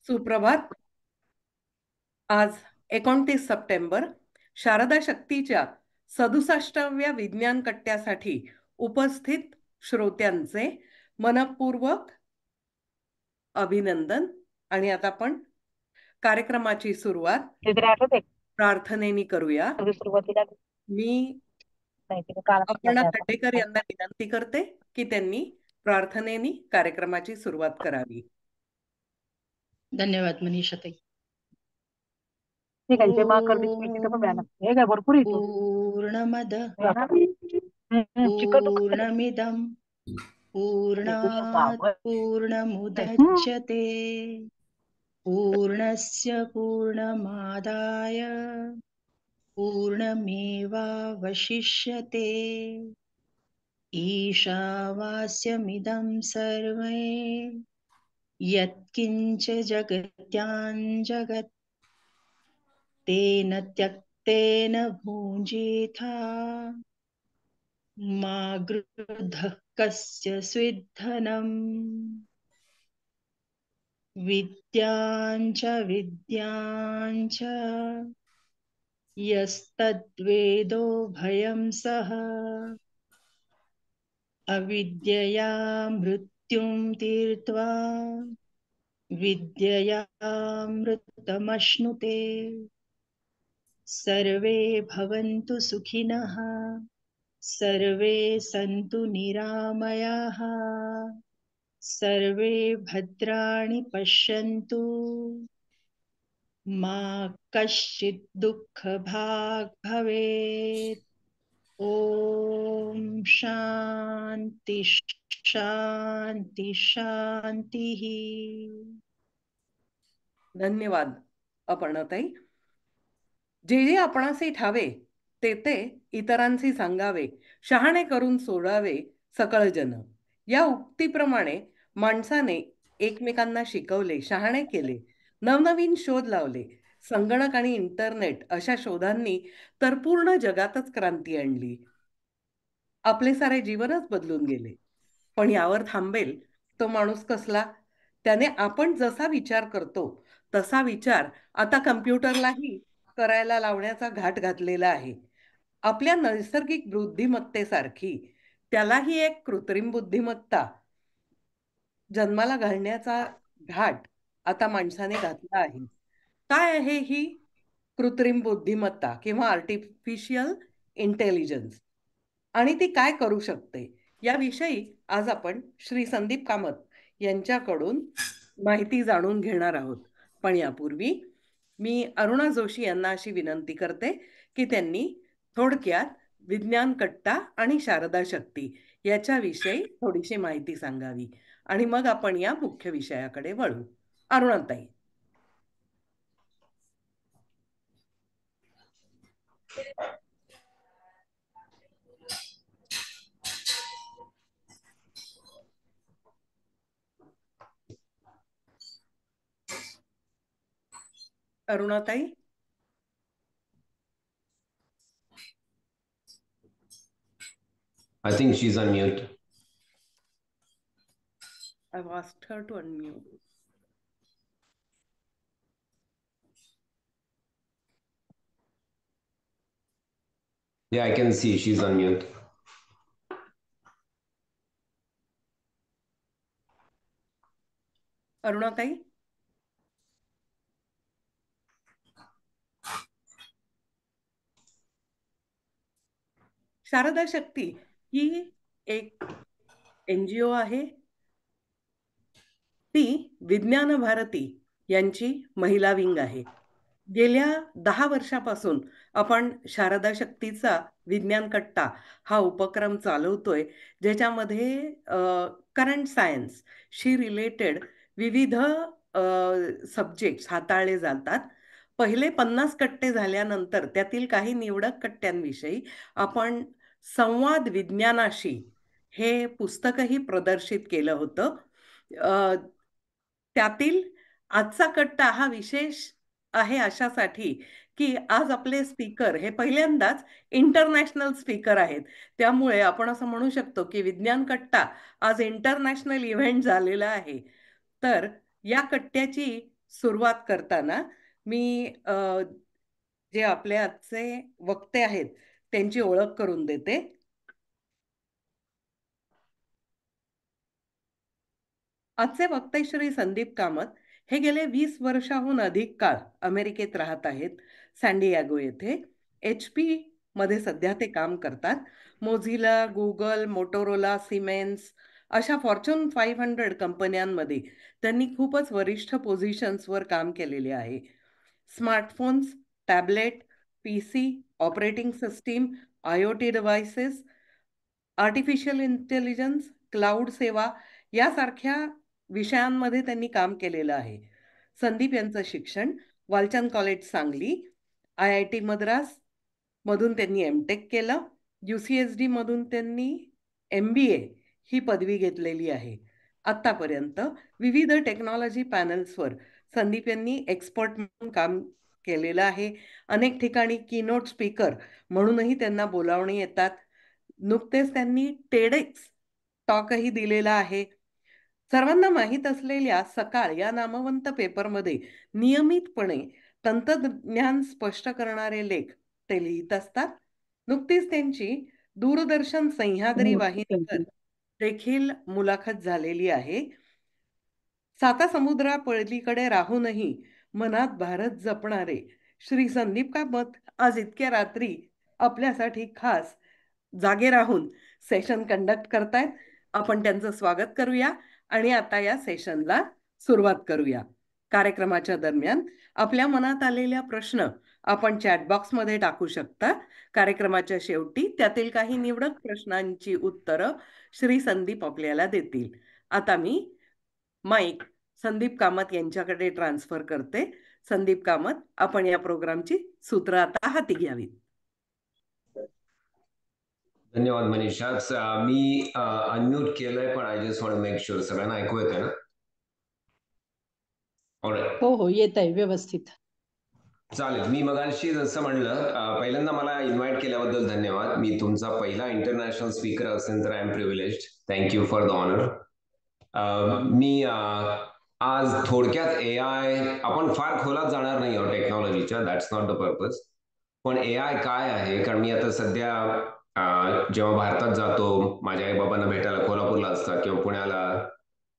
सुप्रभात. आज 29 सप्टेंबर शारदा शक्तीच्या 67व्या विज्ञान कट्ट्यासाठी उपस्थित श्रोत्यांचे मनपूर्वक अभिनंदन. आणि आता आपण कार्यक्रमाची सुरुवात प्रार्थनेने करूया. सुरुवातीला मी अपर्णा खांडेकर यांना विनंती करते की त्यांनी प्रार्थनेने कार्यक्रमाची सुरुवात करावी. धन्यवाद मनीषाताई. ठीक आहे. ते मग करते तिथं पण बॅनर हे काय भरपूर येतो. पूर्णमद चिकट पूर्णमिदं पूर्णात् पूर्णमुदच्यते पूर्णस्य पूर्णमादाय पूर्णमेवावशिष्यते ईशावास्यमिदं सर्वे यत्किञ्च जगत्यां जगत् तेन त्यक्तेन भुञ्जीथा मा गृधः कस्य स्विद्धनम् विद्याञ्च यस्तद्वेदो भयं सः अविद्यया मृत्युं तीर्त्वा विद्ययामृतमश्नुते सर्वे भवन्तु सुखिनः सर्वे सन्तु निरामयाः सर्वे भद्राणि पश्यन्तु मा कश्चित् दुःखभाग् भवेत्. ओम शांति शांति शांति. धन्यवाद अपर्णाताई. जे जे आपणासी ठावे ते ते इतरांसी सांगावे, शहाणे करून सोडावे सकळ जन. या उक्तीप्रमाणे माणसाने एकमेकांना शिकवले, शहाणे केले, नवनवीन शोध लावले. संगणक आणि इंटरनेट अशा शोधांनी तर पूर्ण जगातच क्रांती आणली. आपले सारे जीवनच बदलून गेले. पण यावर थांबेल तो माणूस कसला? त्याने आपण जसा विचार करतो तसा विचार आता कम्प्युटरलाही करायला लावण्याचा घाट घातलेला आहे. आपल्या नैसर्गिक बुद्धिमत्तेसारखी त्यालाही एक कृत्रिम बुद्धिमत्ता जन्माला घालण्याचा घाट आता माणसाने घातला आहे. काय आहे ही कृत्रिम बुद्धिमत्ता किंवा आर्टिफिशियल इंटेलिजन्स, आणि ती काय करू शकते याविषयी आज आपण श्री संदीप कामत यांच्याकडून माहिती जाणून घेणार आहोत. पण यापूर्वी मी अरुणा जोशी यांना अशी विनंती करते की त्यांनी थोडक्यात विज्ञान कट्टा आणि शारदा शक्ती याच्याविषयी थोडीशी माहिती सांगावी आणि मग आपण या मुख्य विषयाकडे वळू. Arunatai. Arunatai. I think she's on mute. I've asked her to unmute. Yeah, I can see she's on mute. Arunatai. Sharda शक्ती ही एक NGO आहे. ती विज्ञान भारती यांची महिला विंग आहे. गेल्या 10 वर्षापासून आपण शारदा शक्तीचा विज्ञान कट्टा हा उपक्रम चालवतोय, ज्याच्यामध्ये करंट सायन्सशी रिलेटेड विविध सब्जेक्ट्स हाताळले जातात. पहिले 50 कट्टे झाल्यानंतर त्यातील काही निवडक कट्ट्यांविषयी आपण संवाद विज्ञानाशी हे पुस्तकही प्रदर्शित केलं होतं. त्यातील आजचा कट्टा हा विशेष आहे अशासाठी की आज आपले स्पीकर हे पहिल्यांदाच इंटरनॅशनल स्पीकर आहेत. त्यामुळे आपण असं म्हणू शकतो की विज्ञान कट्टा आज इंटरनॅशनल इव्हेंट झालेला आहे. तर या कट्ट्याची सुरुवात करताना मी जे आपले आजचे वक्ते आहेत त्यांची ओळख करून देते. आजचे वक्ते श्री संदीप कामत हे गेले 20 वर्षाहून अधिक काळ अमेरिकेत राहत आहेत, सॅनडियागो येथे. HP मध्ये सध्या ते काम करतात. मोझिला, गुगल, मोटोरोला, सिमेन्स अशा फॉर्च्यून 500 कंपन्यांमध्ये त्यांनी खूपच वरिष्ठ पोझिशन्सवर काम केलेले आहे. Smartphones, tablet, PC, operating system, IoT devices, artificial intelligence, cloud सेवा यासारख्या विषयांमध्ये त्यांनी काम केलेलं आहे. संदीप यांचं शिक्षण वालचंद कॉलेज सांगली, IIT मद्रास मधून त्यांनी MTech केलं. UCSD मधून त्यांनी MBA ही पदवी घेतलेली आहे. आत्तापर्यंत विविध टेक्नॉलॉजी पॅनल्सवर संदीप यांनी एक्सपर्ट म्हणून काम केलेलं आहे. अनेक ठिकाणी कीनोट स्पीकर म्हणूनही त्यांना बोलावणी येतात. नुकतेच त्यांनी टेडेक्स टॉकही दिलेला आहे. सर्वांना माहीत असलेल्या सकाळ या नामवंत पेपरमध्ये नियमितपणे तंत्रज्ञान स्पष्ट करणारे लेख ते लिहित असतात. नुकतीच त्यांची दूरदर्शन सह्याद्री वाहिनीवर देखील मुलाखत झालेली आहे. साता समुद्रा पलीकडे राहूनही मनात भारत जपणारे श्री संदीप कामत आज इतक्या रात्री आपल्यासाठी खास जागे राहून सेशन कंडक्ट करतायत. आपण त्यांचं स्वागत करूया आणि आता या सेशनला सुरुवात करूया. कार्यक्रमाच्या दरम्यान आपल्या मनात आलेल्या प्रश्न आपण चॅटबॉक्समध्ये टाकू शकता. कार्यक्रमाच्या शेवटी त्यातील काही निवडक प्रश्नांची उत्तरं श्री संदीप आपल्याला देतील. आता मी माईक संदीप कामत यांच्याकडे ट्रान्सफर करते. संदीप कामत, आपण या प्रोग्रामची सूत्र आता हाती घ्यावीत. धन्यवाद मनीषा. मी अनम्यूट केलंय, पण I just want to make sure सगळ्यांना ऐकू येतंय ना? ऑलराईट. हो येत आहे व्यवस्थित. चालेल. मी मगाशी जसं म्हणलं, पहिल्यांदा मला इन्व्हाइट केल्याबद्दल धन्यवाद. मी तुमचा पहिला इंटरनॅशनल स्पीकर असेल तर I am privileged. Thank you for the honour. मी आज थोडक्यात AI, आपण फार खोलात जाणार नाही आहोत टेक्नॉलॉजीच्या, दॅट्स नॉट द पर्पज. पण AI काय आहे, कारण मी आता सध्या जेव्हा भारतात जातो, माझ्या आई बाबांना भेटायला कोल्हापूरला असतात किंवा पुण्याला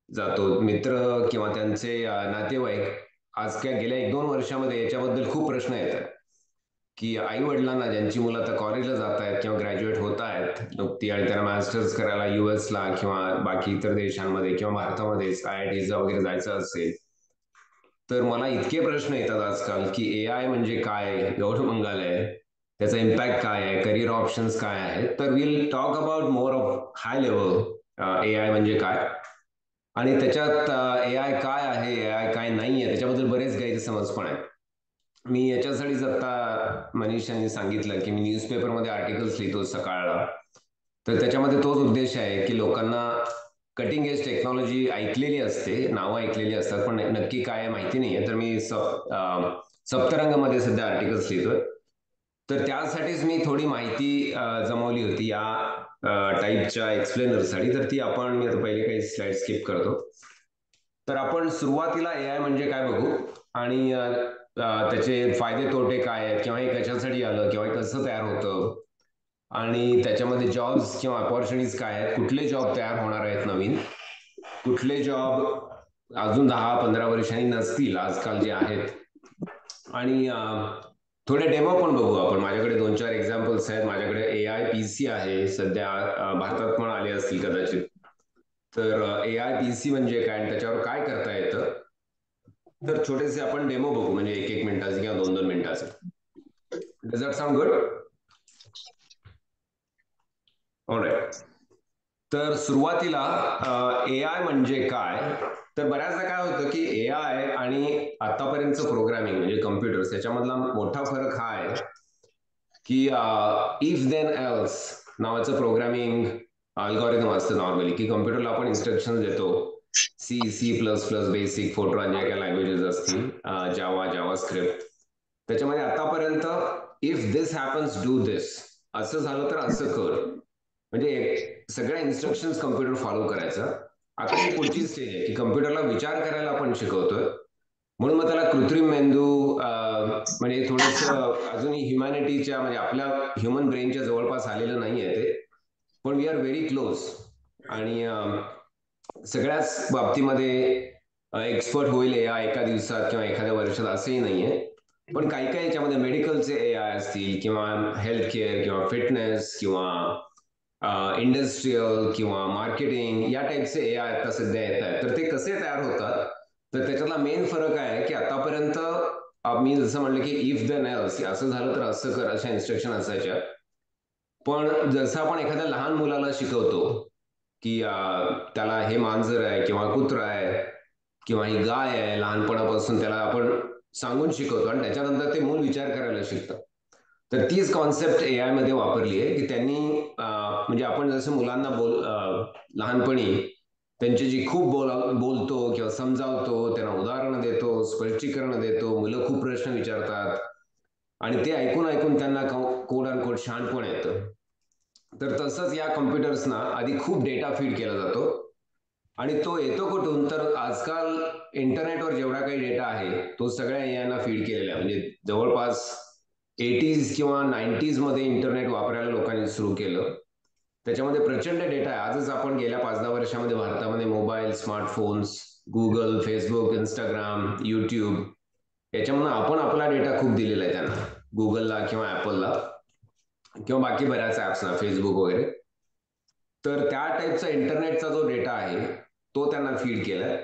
जातो, मित्र किंवा त्यांचे नातेवाईक आज काय गेल्या 1-2 वर्षामध्ये याच्याबद्दल खूप प्रश्न येतात की आई वडिलांना ज्यांची मुलं आता कॉलेजला जात आहेत किंवा ग्रॅज्युएट होत आहेत नुकती आणि त्यांना मास्टर्स करायला US ला किंवा बाकी इतर देशांमध्ये किंवा भारतामध्ये IITs वगैरे जायचं असेल, तर मला इतके प्रश्न येतात आजकाल की AI म्हणजे काय, गौडमंगाल त्याचा इम्पॅक्ट काय आहे, करिअर ऑप्शन्स काय आहेत. तर will talk about more of high level AI म्हणजे काय आणि त्याच्यात AI काय आहे, AI काय नाही आहे, त्याच्याबद्दल बरेच गैरसमज पण आहेत. मी याच्यासाठीच आता मनीषांनी सांगितलं की मी न्यूजपेपरमध्ये आर्टिकल्स लिहितो सकाळला, तर त्याच्यामध्ये तोच उद्देश आहे की लोकांना कटिंग एज टेक्नॉलॉजी ऐकलेली असते, नावं ऐकलेली असतात, पण नक्की काय माहिती नाहीये. तर मी सप्तरंगमध्ये सध्या आर्टिकल्स लिहितोय. तर त्यासाठीच मी थोडी माहिती जमवली होती या टाईपच्या एक्सप्लेनरसाठी. तर ती आपण, मी आता पहिले काही स्लाइड स्किप करतो. तर आपण सुरुवातीला AI म्हणजे काय बघू आणि त्याचे फायदे तोटे काय आहेत किंवा हे कशासाठी आलं किंवा कसं तयार होतं आणि त्याच्यामध्ये जॉब्स किंवा अपॉर्च्युनिटीज काय आहेत, कुठले जॉब तयार होणार आहेत नवीन, कुठले जॉब अजून 10-15 वर्षांनी नसतील आजकाल जे आहेत, आणि थोडे डेमो पण बघू आपण. माझ्याकडे 2-4 एक्झाम्पल्स आहेत. माझ्याकडे AI PC आहे, सध्या भारतात पण आले असतील कदाचित. तर AI PC म्हणजे काय आणि त्याच्यावर काय करता येतं, तर छोटेसे आपण डेमो बघू, म्हणजे 1-1 मिनिटाचे किंवा 2-2 मिनिटाचे. Does that sound good? All right. तर सुरुवातीला AI म्हणजे काय, तर बऱ्याचदा काय होतं की AI आणि आतापर्यंतचं प्रोग्रामिंग म्हणजे कम्प्युटर्स याच्यामधला मोठा फरक हा आहे की इफ देन एल्स नावाचं प्रोग्रामिंग अल्गोरिदम असतं नॉर्मली, की कम्प्युटरला आपण इन्स्ट्रक्शन देतो. C++, बेसिक, फोर्ट्रान ज्या काही लँग्वेजेस असतील, जावा स्क्रिप्ट, त्याच्यामध्ये आतापर्यंत इफ दिस हॅपन्स डू दिस, असं झालं तर असं कर, म्हणजे सगळ्या इन्स्ट्रक्शन्स कम्प्युटर फॉलो करायचा. आता ही पुढची स्टेज आहे की कम्प्युटरला विचार करायला आपण शिकवतोय म्हणून मग त्याला कृत्रिम मेंदू म्हणजे थोडस अजूनही ह्युमॅनिटीच्या म्हणजे आपल्या ह्युमन ब्रेनच्या जवळपास आलेलं नाहीये ते, पण वी आर व्हेरी क्लोज. आणि सगळ्याच बाबतीमध्ये एक्सपर्ट होईल एका दिवसात किंवा एखाद्या वर्षात असंही नाहीये. पण काही काही याच्यामध्ये मेडिकलचे AI असतील किंवा हेल्थ केअर किंवा फिटनेस किंवा इंडस्ट्रीयल किंवा मार्केटिंग या टाईपचे AI आता सध्या येत आहेत. तर ते कसे तयार होतात, तर त्याच्यातला मेन फरक आहे की आतापर्यंत मी जसं म्हणलं की इफ देन एल्स, असं झालं तर असं कर, अशा इन्स्ट्रक्शन असायच्या. पण जसं आपण एखाद्या लहान मुलाला शिकवतो की त्याला हे मांजर आहे किंवा कुत्रा आहे किंवा ही गाय आहे, लहानपणापासून त्याला आपण सांगून शिकवतो आणि त्याच्यानंतर ते मूल विचार करायला शिकतं. तर तीच कॉन्सेप्ट AI मध्ये वापरली आहे की त्यांनी म्हणजे आपण जसं मुलांना लहानपणी त्यांची जी खूप बोलतो किंवा समजावतो, त्यांना उदाहरणं देतो, स्पष्टीकरण देतो, मुलं खूप प्रश्न विचारतात आणि ते ऐकून ऐकून त्यांना कोड अँड कोड शहाणपण येतं. तर तसंच या कम्प्युटर्सना आधी खूप डेटा फीड केला जातो आणि तो येतो कुठून, तर आजकाल इंटरनेटवर जेवढा काही डेटा आहे तो सगळ्या AI फीड केलेला आहे. म्हणजे जवळपास 80s किंवा 90s मध्ये इंटरनेट वापरायला लोकांनी सुरू केलं. त्याच्यामध्ये प्रचंड डेटा आहे. आजच आपण गेल्या 5-10 वर्षामध्ये भारतामध्ये mobile, smartphones, Google, Facebook, Instagram, YouTube याच्यामधून आपण आपला डेटा खूप दिलेला आहे त्यांना, गुगलला किंवा ऍपलला किंवा बाकी बऱ्याच ऍप्सना, फेसबुक वगैरे. तर त्या टाईपचा इंटरनेटचा जो डेटा आहे तो त्यांना फीड केलाय.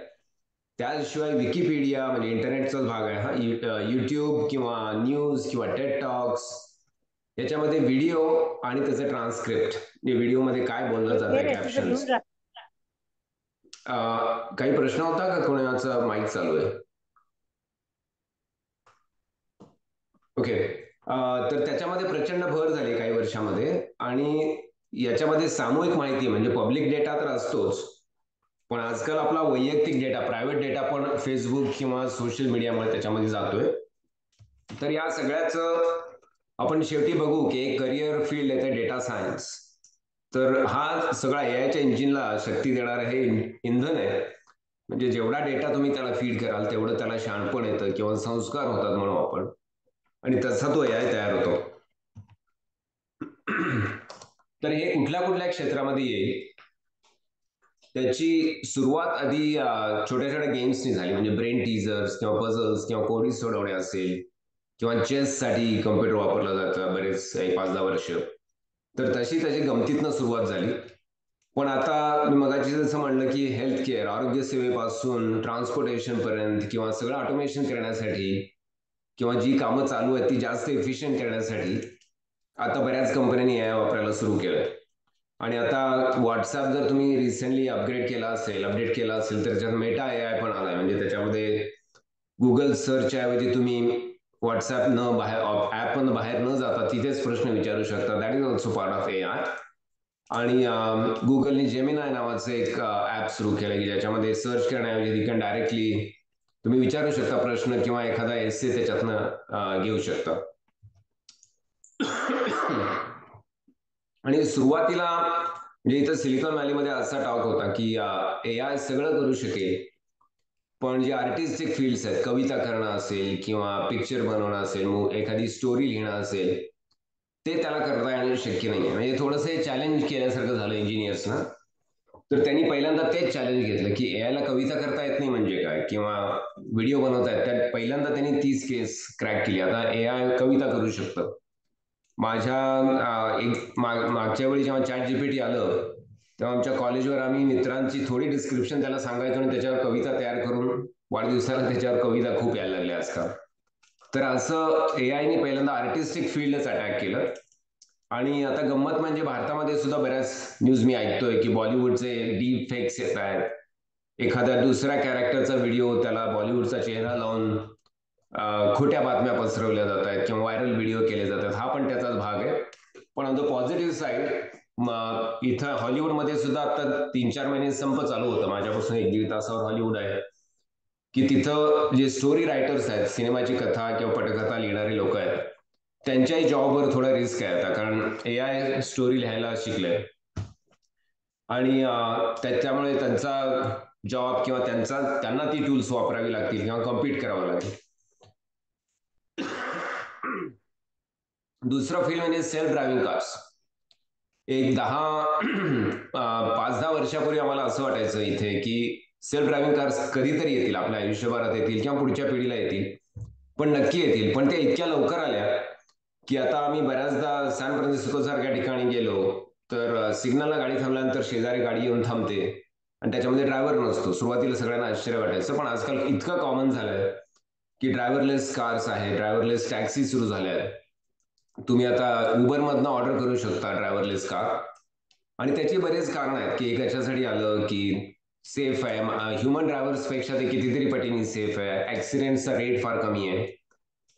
त्याशिवाय विकिपीडिया म्हणजे इंटरनेटचाच भाग आहे हा, युट्यूब किंवा न्यूज किंवा टेड टॉक्स याच्यामध्ये व्हिडिओ आणि त्याचं ट्रान्सक्रिप्ट, व्हिडिओमध्ये काय बोललं जातं, कॅप्शन्स. काही प्रश्न होता का? कोणाचा माईक चालू आहे? ओके. तर त्याच्यामध्ये प्रचंड भर झाली काही वर्षामध्ये आणि याच्यामध्ये सामूहिक माहिती म्हणजे पब्लिक डेटा तर असतोच, पण आजकाल आपला वैयक्तिक डेटा, प्रायव्हेट डेटा पण फेसबुक किंवा सोशल मीडियामुळे त्याच्यामध्ये जातोय. तर या सगळ्याचं आपण शेवटी बघू की एक करिअर फील्ड आहे ते डेटा सायन्स. तर हा सगळा AIच्या इंजिनला शक्ती देणारं हे इंधन आहे. म्हणजे जेवढा डेटा तुम्ही त्याला फीड कराल तेवढं त्याला शहाणपण येतं किंवा संस्कार होतात म्हणू आपण, आणि तसा तो AI तयार होतो. तर हे कुठल्या कुठल्या क्षेत्रामध्ये येईल, त्याची सुरुवात आधी छोट्या छोट्या गेम्सनी झाली. म्हणजे ब्रेन टीजर्स किंवा पझल्स किंवा कोडीज सोडवणे असेल किंवा चेससाठी कम्प्युटर वापरला जातं बरेच 5-10 वर्ष. तर तशी त्याची गमतीतनं सुरुवात झाली. पण आता मी मगाशी जसं म्हणलं की हेल्थ केअर, आरोग्य सेवेपासून ट्रान्सपोर्टेशन पर्यंत किंवा सगळं ऑटोमेशन करण्यासाठी किंवा जी कामं चालू आहेत ती जास्त एफिशियंट करण्यासाठी आता बऱ्याच कंपन्यांनी AI वापरायला सुरू केलंय. आणि आता व्हॉट्सअप जर तुम्ही रिसेंटली अपडेट केला असेल तर त्याच्यात मेटा AI पण आलाय. म्हणजे त्याच्यामध्ये गुगल सर्च ऐवजी तुम्ही व्हॉट्सअप ऍप बाहेर न जाता तिथेच प्रश्न विचारू शकता. That is also part of AI. आणि गुगलनी जेमिनाय नावाचं एक ऍप सुरू केलं की ज्याच्यामध्ये सर्च करण्याऐवजी डायरेक्टली तुम्ही विचारू शकता प्रश्न किंवा एखादा एसे त्याच्यातनं घेऊ शकता. आणि सुरुवातीला म्हणजे इथं सिलिकॉन व्हॅलीमध्ये असा टॉक होता की AI सगळं करू शकेल, पण जे आर्टिस्टिक फील्ड्स आहेत, कविता करणं असेल किंवा पिक्चर बनवणं असेल, एखादी स्टोरी लिहिणं असेल, ते त्याला करता येणं शक्य नाही. म्हणजे थोडंसं हे चॅलेंज केल्यासारखं झालं इंजिनियर्सना. तर त्यांनी पहिल्यांदा तेच चॅलेंज घेतलं की AI ला कविता करता येत नाही म्हणजे काय, किंवा व्हिडिओ बनवता येत, त्यात पहिल्यांदा त्यांनी तीच केस क्रॅक केली. आता AI कविता करू शकतं. मागच्या वेळी जेव्हा ChatGPT आलं तेव्हा आमच्या कॉलेजवर आम्ही मित्रांची थोडी डिस्क्रिप्शन त्याला सांगायचो आणि त्याच्यावर कविता तयार करून वाढदिवसाला त्याच्यावर कविता खूप यायला लागल्या आजकाल. तर असं AIने पहिल्यांदा आर्टिस्टिक फील्डच अटॅक केलं. आणि आता गंमत म्हणजे भारतामध्ये सुद्धा बऱ्याच न्यूज मी ऐकतोय की बॉलिवूडचे डीप फेक्स येत आहेत. एखाद्या दुसऱ्या कॅरेक्टरचा व्हिडिओ त्याला बॉलिवूडचा चेहरा लावून खोट्या बातम्या पसरवल्या जात आहेत किंवा व्हायरल व्हिडिओ केले जातात. हा पण त्याचाच भाग आहे. पण ऑन द पॉझिटिव्ह साईड इथं हॉलिवूडमध्ये सुद्धा आता 3-4 महिने संप चालू होतं. माझ्यापासून 1-1.5 तासावर हॉलिवूड आहे की तिथं जे स्टोरी रायटर्स आहेत, सिनेमाची कथा किंवा पटकथा लिहिणारे लोक आहेत, त्यांच्याही जॉबवर थोडा रिस्क आहे आता, कारण AI स्टोरी लिहायला शिकलंय आणि त्याच्यामुळे त्यांचा जॉब किंवा त्यांना ती टूल्स वापरावी लागतील किंवा कम्पीट करावं लागेल. दुसरं फील्ड म्हणजे सेल्फ ड्रायव्हिंग कार्स. एक 5-10 वर्षापूर्वी आम्हाला असं वाटायचं इथे की सेल्फ ड्रायव्हिंग कार्स कधीतरी येतील, आपल्या आयुष्यभरात येतील किंवा पुढच्या पिढीला येतील, पण नक्की येतील. पण त्या इतक्या लवकर आल्या की आता आम्ही बऱ्याचदा सॅन फ्रान्सिस्को सारख्या ठिकाणी गेलो तर सिग्नलला गाडी थांबल्यानंतर शेजारी गाडी येऊन थांबते आणि त्याच्यामध्ये ड्रायव्हर नसतो. सुरुवातीला सगळ्यांना आश्चर्य वाटायचं, पण आजकाल इतकं कॉमन झालंय की ड्रायव्हरलेस कार्स आहे, ड्रायव्हरलेस टॅक्सी सुरू झाल्या आहेत. तुम्ही आता उबरमधनं ऑर्डर करू शकता ड्रायव्हरलेस कार. आणि त्याची बरेच कारण आहेत की एक याच्यासाठी आलं की सेफ आहे, ह्युमन ड्रायव्हर्स पेक्षा ते कितीतरी पटीने सेफ आहे, ऍक्सिडेंटचा रेट फार कमी आहे.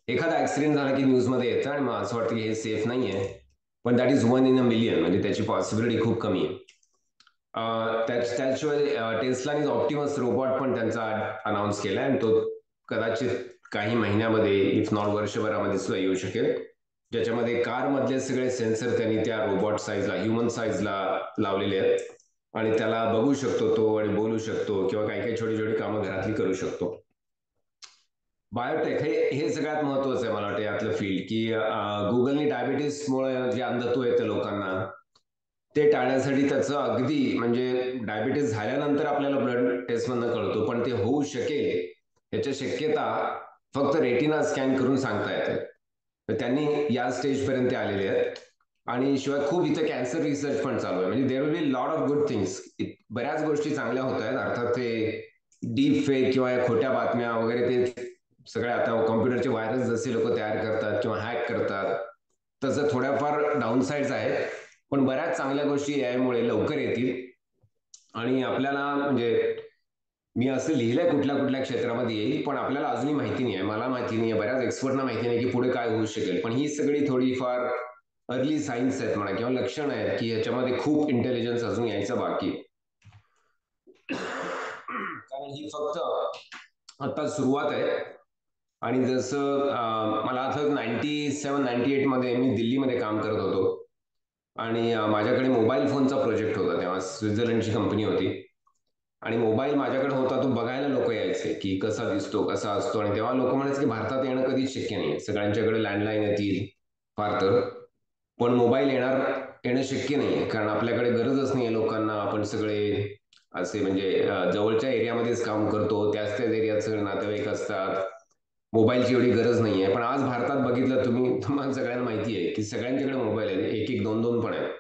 एखादा ऍक्सिडेंट झाला की न्यूजमध्ये येतं आणि मग असं वाटतं की हे सेफ नाही आहे, पण that is 1 in a million, म्हणजे त्याची पॉसिबिलिटी खूप कमी आहे. त्याशिवाय टेस्लाने ऑप्टिमस रोबोट पण त्यांचा अनाऊन्स केला आणि तो कदाचित काही महिन्यामध्ये इफ नॉट वर्षभरामध्ये सुद्धा येऊ शकेल, ज्याच्यामध्ये कार मधले सगळे सेन्सर त्यांनी त्या रोबोट साईजला, ह्युमन साईजला लावलेले आहेत आणि त्याला बघू शकतो तो आणि बोलू शकतो किंवा काही काही छोटी छोटी कामं घरातली करू शकतो. बायोटेक हे सगळ्यात महत्वाचं आहे मला वाटतं यातलं फील्ड, की गुगलनी डायबिटीसमुळे जे अंधत्व येतं लोकांना ते टाळण्यासाठी त्याचं अगदी म्हणजे डायबिटीस झाल्यानंतर आपल्याला ब्लड टेस्ट मधनं कळतो, पण ते होऊ शकेल याच्या शक्यता फक्त रेटिना स्कॅन करून सांगता येते. तर त्यांनी या स्टेज पर्यंत आलेले आहेत. आणि शिवाय खूप इथं कॅन्सर रिसर्च पण चालू आहे. म्हणजे there will be lot of good things. बऱ्याच गोष्टी चांगल्या होत आहेत. अर्थात ते डीप फेक किंवा या खोट्या बातम्या वगैरे ते सगळे आता कॉम्प्युटरचे व्हायरस जसे लोक तयार करतात किंवा हॅक करतात तसं थोड्याफार डाऊन साईड्स आहेत, पण बऱ्याच चांगल्या गोष्टी AI मुळे लवकर येतील. आणि आपल्याला म्हणजे मी असं लिहिलंय कुठल्या कुठल्या क्षेत्रामध्ये येईल, पण आपल्याला अजूनही माहिती नाही आहे, मला माहिती नाही आहे, बऱ्याच एक्सपर्टना माहिती नाही की पुढे काय होऊ शकेल. पण ही सगळी थोडीफार अर्ली सायन्स आहेत म्हणा किंवा लक्षणं आहेत की ह्याच्यामध्ये खूप इंटेलिजन्स अजून यायचं बाकी. कारण ही फक्त आता सुरुवात आहे. आणि जसं मला आठवत 97-98 मध्ये मी दिल्लीमध्ये काम करत होतो आणि माझ्याकडे मोबाईल फोनचा प्रोजेक्ट होता. तेव्हा स्वित्झर्लंडची कंपनी होती आणि मोबाईल माझ्याकडे होता तो बघायला लोक यायचे की कसा दिसतो, कसा असतो. आणि तेव्हा लोक म्हणायचे की भारतात येणं कधीच शक्य नाही, सगळ्यांच्याकडे लँडलाईन येतील फार तर, पण मोबाईल येणं शक्य नाही कारण आपल्याकडे गरजच नाही आहे लोकांना. आपण सगळे असे म्हणजे जवळच्या एरियामध्येच काम करतो, त्याच एरियात सगळे नातेवाईक असतात, मोबाईलची एवढी गरज नाही आहे. पण आज भारतात बघितलं तुम्हाला सगळ्यांना माहिती आहे की सगळ्यांच्याकडे मोबाईल आहे, एक एक दोन दोन पण आहेत.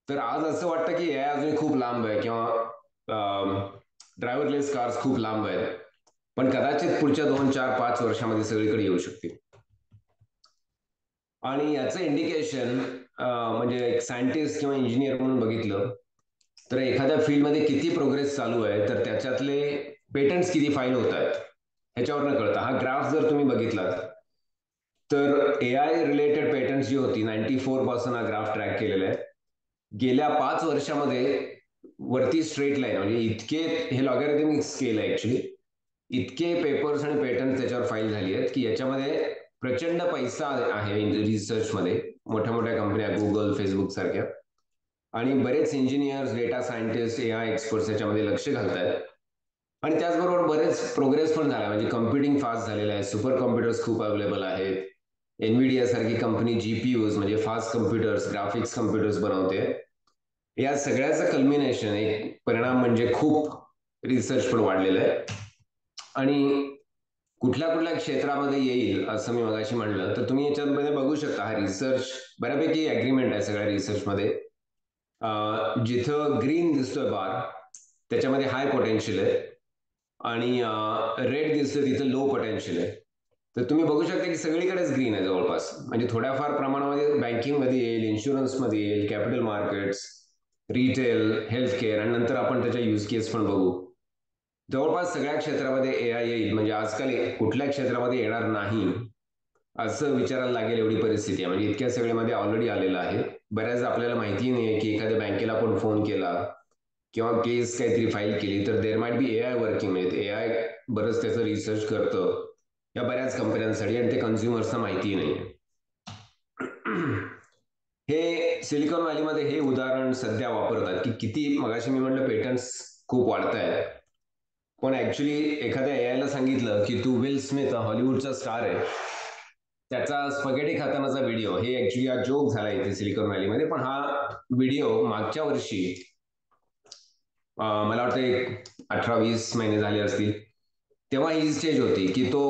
तर आज असं वाटतं की AI अजून खूप लांब आहे किंवा ड्रायव्हरलेस कार्स खूप लांब आहेत, पण कदाचित पुढच्या 2-4-5 वर्षामध्ये सगळीकडे येऊ शकतील. आणि याचं इंडिकेशन म्हणजे एक सायंटिस्ट किंवा इंजिनियर म्हणून बघितलं तर एखाद्या फील्डमध्ये किती प्रोग्रेस चालू आहे तर त्याच्यातले पेटंट्स किती फाईल होत आहेत ह्याच्यावरनं कळतं. हा ग्राफ जर तुम्ही बघितलात तर AI रिलेटेड पेटंट्स जी होती 94 पासून हा ग्राफ ट्रॅक केलेला आहे. गेल्या 5 वर्षामध्ये वरती स्ट्रेट लाईन म्हणजे इतके, हे लॉगॅरिथमिक स्केल आहे ऍक्च्युली, इतके पेपर्स आणि पेटंट त्याच्यावर फाईल झाली आहेत की याच्यामध्ये प्रचंड पैसा आहे रिसर्च मध्ये. मोठ्या मोठ्या कंपन्या गुगल, फेसबुक सारख्या आणि बरेच engineers, data scientist, AI experts याच्यामध्ये लक्ष घालतायत. आणि त्याचबरोबर बरेच प्रोग्रेस पण झाला, म्हणजे कम्प्युटिंग फास्ट झालेलं आहे, सुपर कम्प्युटर्स खूप अवेलेबल आहेत. NVIDIA सारखी कंपनी GPUs म्हणजे फास्ट कम्प्युटर्स, ग्राफिक्स कम्प्युटर्स बनवते. या सगळ्याचं कल्मिनेशन, एक परिणाम म्हणजे खूप रिसर्च पण वाढलेलं आहे. आणि कुठल्या कुठल्या क्षेत्रामध्ये येईल असं मी मगाशी म्हणलं तर तुम्ही याच्यामध्ये बघू शकता. हा रिसर्च बऱ्यापैकी अग्रीमेंट आहे सगळ्या रिसर्चमध्ये. जिथं ग्रीन दिसतोय बार त्याच्यामध्ये हाय पोटेन्शियल आहे आणि रेड दिसतोय तिथं लो पोटेन्शियल आहे. तर तुम्ही बघू शकता की सगळीकडेच ग्रीन आहे जवळपास. म्हणजे थोड्याफार प्रमाणामध्ये बँकिंगमध्ये येईल, इन्शुरन्समध्ये येईल, capital markets, retail, health care आणि नंतर आपण त्याच्या यूज केस पण बघू. जवळपास सगळ्या क्षेत्रामध्ये AI येईल. म्हणजे आजकाल कुठल्या क्षेत्रामध्ये येणार नाही असं विचारायला लागेल एवढी परिस्थिती आहे. म्हणजे इतक्या सगळ्यामध्ये ऑलरेडी आलेलं आहे. बऱ्याच आपल्याला माहिती नाही आहे की एखाद्या बँकेला आपण फोन केला किंवा केस काहीतरी फाईल केली तर there might be AI working. म्हणजे AI बरंच त्याचं रिसर्च करतं या बऱ्याच कंपन्यांसाठी आणि ते कन्झ्युमर्सना माहिती नाही. हे सिलिकॉन व्हॅलीमध्ये हे उदाहरण सध्या वापरतात की किती, मगाशी मी म्हणलं पेटंट्स खूप वाढत आहेत पण ऍक्च्युली एखाद्या एआयला सांगितलं की तू विल स्मिथ हॉलिवूडचा स्टार आहे, त्याचा स्पगेटी खातानाचा व्हिडिओ, हे ऍक्च्युली हा जोक झाला इथे सिलिकॉन व्हॅलीमध्ये, पण हा व्हिडिओ मागच्या वर्षी मला वाटतं एक 18-20 महिने झाले असतील, तेव्हा ही स्टेज होती की तो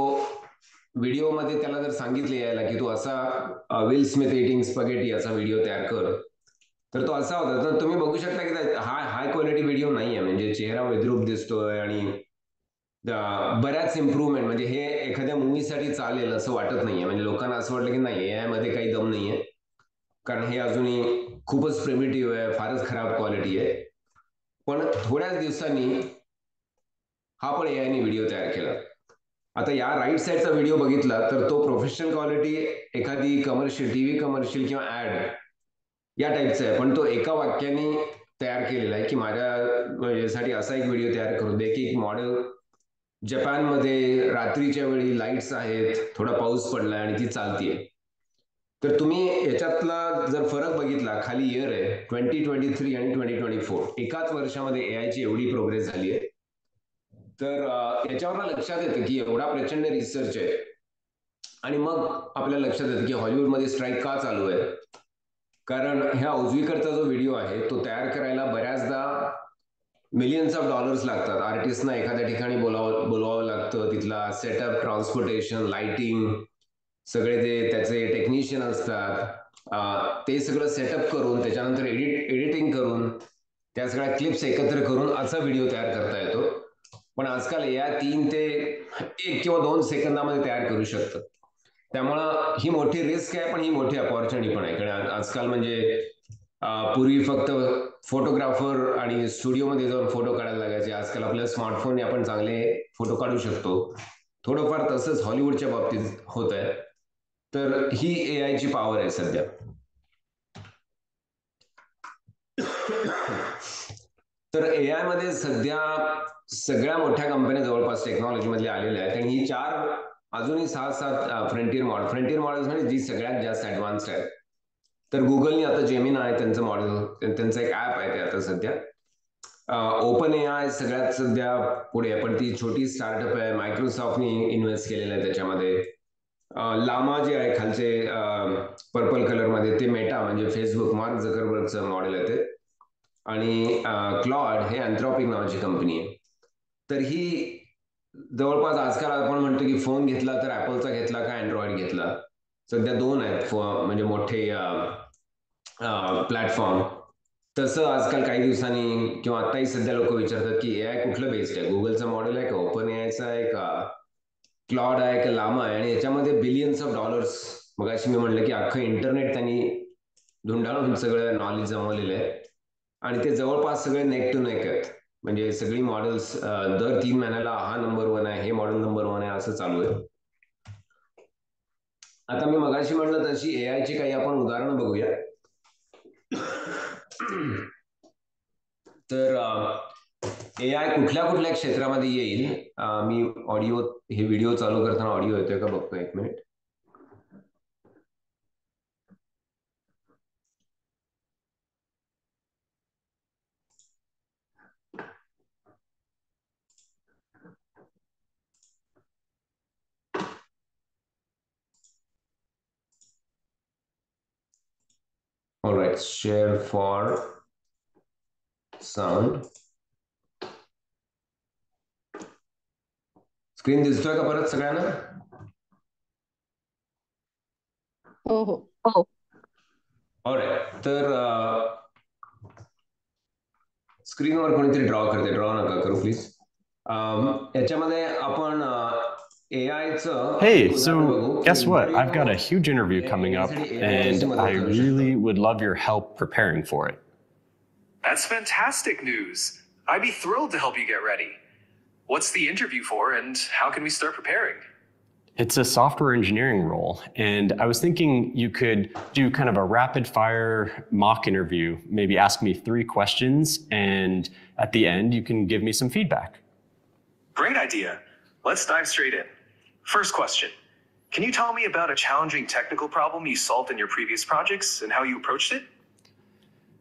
व्हिडिओमध्ये त्याला जर सांगितले यायला की तू असा विल स्मिथ इटिंग स्पगेटी असा व्हिडिओ तयार कर, तर तो असा होता. तर तुम्ही बघू शकता की हा हाय क्वालिटी व्हिडिओ नाहीये, म्हणजे चेहरा विद्रूप दिसतोय आणि बऱ्याच इम्प्रूव्हमेंट, म्हणजे हे एखाद्या मूवीसाठी चालेल असं वाटत नाहीये. म्हणजे लोकांना असं वाटलं की नाही, एआय मध्ये काही दम नाहीये, कारण हे अजूनही खूपच प्रिमिटिव्ह आहे, फारच खराब क्वालिटी आहे. पण थोड्याच दिवसांनी हा पण एआयने व्हिडिओ तयार केला. आता या राईट साईडचा व्हिडिओ बघितला तर तो प्रोफेशनल क्वालिटी एखादी कमर्शियल, टीव्ही कमर्शियल किंवा ऍड या टाईपचा आहे, पण तो एका वाक्याने तयार केलेला आहे की माझ्या यासाठी असा एक व्हिडिओ तयार करू दे की एक मॉडेल जपानमध्ये रात्रीच्या वेळी लाईट्स आहेत, थोडा पाऊस पडलाय आणि ती चालतीये. तर तुम्ही याच्यातला जर फरक बघितला, खाली इयर आहे 2023 आणि 2024, एकाच वर्षामध्ये एआयची एवढी प्रोग्रेस झाली आहे. तर याच्यावर लक्षात येतं की एवढा प्रचंड रिसर्च आहे. आणि मग आपल्याला लक्षात येतं की हॉलिवूडमध्ये स्ट्राईक का चालू आहे, कारण ह्या उजवीकडचा जो व्हिडिओ आहे तो तयार करायला बऱ्याचदा मिलियन्स ऑफ डॉलर्स लागतात. आर्टिस्टना एखाद्या ठिकाणी बोलवावं लागतं, तिथला सेटअप, ट्रान्सपोर्टेशन, लाइटिंग, सगळे जे त्याचे टेक्निशियन असतात ते सगळं सेटअप करून त्याच्यानंतर एडिटिंग करून त्या सगळ्या क्लिप्स एकत्र करून असा व्हिडिओ तयार करता येतो. पण आजकाल या 3 ते 1 किंवा 2 सेकंदामध्ये तयार करू शकतं. त्यामुळं ही मोठी रिस्क आहे, पण ही मोठी अपॉर्च्युनिटी पण आहे. कारण आजकाल म्हणजे पूर्वी फक्त फोटोग्राफर आणि स्टुडिओमध्ये जाऊन फोटो काढायला लागायचे, आजकाल आपल्या स्मार्टफोनने आपण चांगले फोटो काढू शकतो. थोडंफार तसंच हॉलिवूडच्या बाबतीत होत आहे. तर ही एआयची पॉवर आहे सध्या. तर एआय मध्ये सध्या सगळ्या मोठ्या कंपन्या जवळपास टेक्नॉलॉजी मध्ये आलेल्या आहेत, आणि ही 4 अजूनही 6-7 फ्रंटियर मॉडेल्स म्हणजे जी सगळ्यात जास्त ऍडव्हान्स्ड आहेत. तर गुगलने आता जेमिनी आहे त्यांचं मॉडेल, त्यांचं एक ऍप आहे ते आता सध्या. ओपन एआय सगळ्यात सध्या पुढे आहे, पण ती छोटी स्टार्टअप आहे. मायक्रोसॉफ्टने इन्व्हेस्ट केलेलं आहे त्याच्यामध्ये. लामा जे आहे खालचे पर्पल कलर मध्ये, ते मेटा म्हणजे फेसबुक, मार्क झकरबर्गचं मॉडेल आहे ते. आणि क्लॉड हे अँथ्रॉपिक नावाची कंपनी आहे. तर ही जवळपास आजकाल आपण म्हणतो की फोन घेतला तर ऍपलचा घेतला का अँड्रॉइड घेतला. सध्या 2 आहेत म्हणजे मोठे प्लॅटफॉर्म. तसं आजकाल काही दिवसांनी किंवा आताही सध्या लोक विचारतात की एआय कुठलं बेस्ड आहे, गुगलचं मॉडेल आहे का, ओपन एआयचं आहे का, क्लॉड आहे का, लामा आहे. आणि याच्यामध्ये बिलियन्स ऑफ डॉलर्स, मग अशी मी म्हणलं की अख्खं इंटरनेट त्यांनी धुंडाळून सगळं नॉलेज जमवलेलं आहे. आणि ते जवळपास सगळे नेक टू नेक आहेत. म्हणजे सगळी मॉडेल्स दर 3 महिन्याला हा नंबर 1 आहे, हे मॉडेल नंबर 1 आहे, असं चालू आहे. आता मी मगाशी म्हणलं तशी एआयची काही आपण उदाहरणं बघूया. तर एआय कुठल्या कुठल्या क्षेत्रामध्ये येईल, मी ऑडिओ, हे व्हिडिओ चालू करताना ऑडिओ येतोय का बघतो, 1 minute. All right, share for sound. Screen दिसतोय का परत सगळ्यांना? हो हो. हो. ऑलराईट, तर स्क्रीनवर कोणीतरी ड्रॉ करते, ड्रॉ नका करू प्लीज. याच्यामध्ये आपण एआयचं Hey, एक उदाहरण so बघू. guess what? I've got a huge interview coming up, and I really would love your help preparing for it. That's fantastic news. I'd be thrilled to help you get ready. What's the interview for, and how can we start preparing? It's a software engineering role, and I was thinking you could do kind of a rapid fire mock interview, maybe ask me 3 questions, and at the end, you can give me some feedback. Great idea. Let's dive straight in. First question. Can you tell me about a challenging technical problem you solved in your previous projects and how you approached it?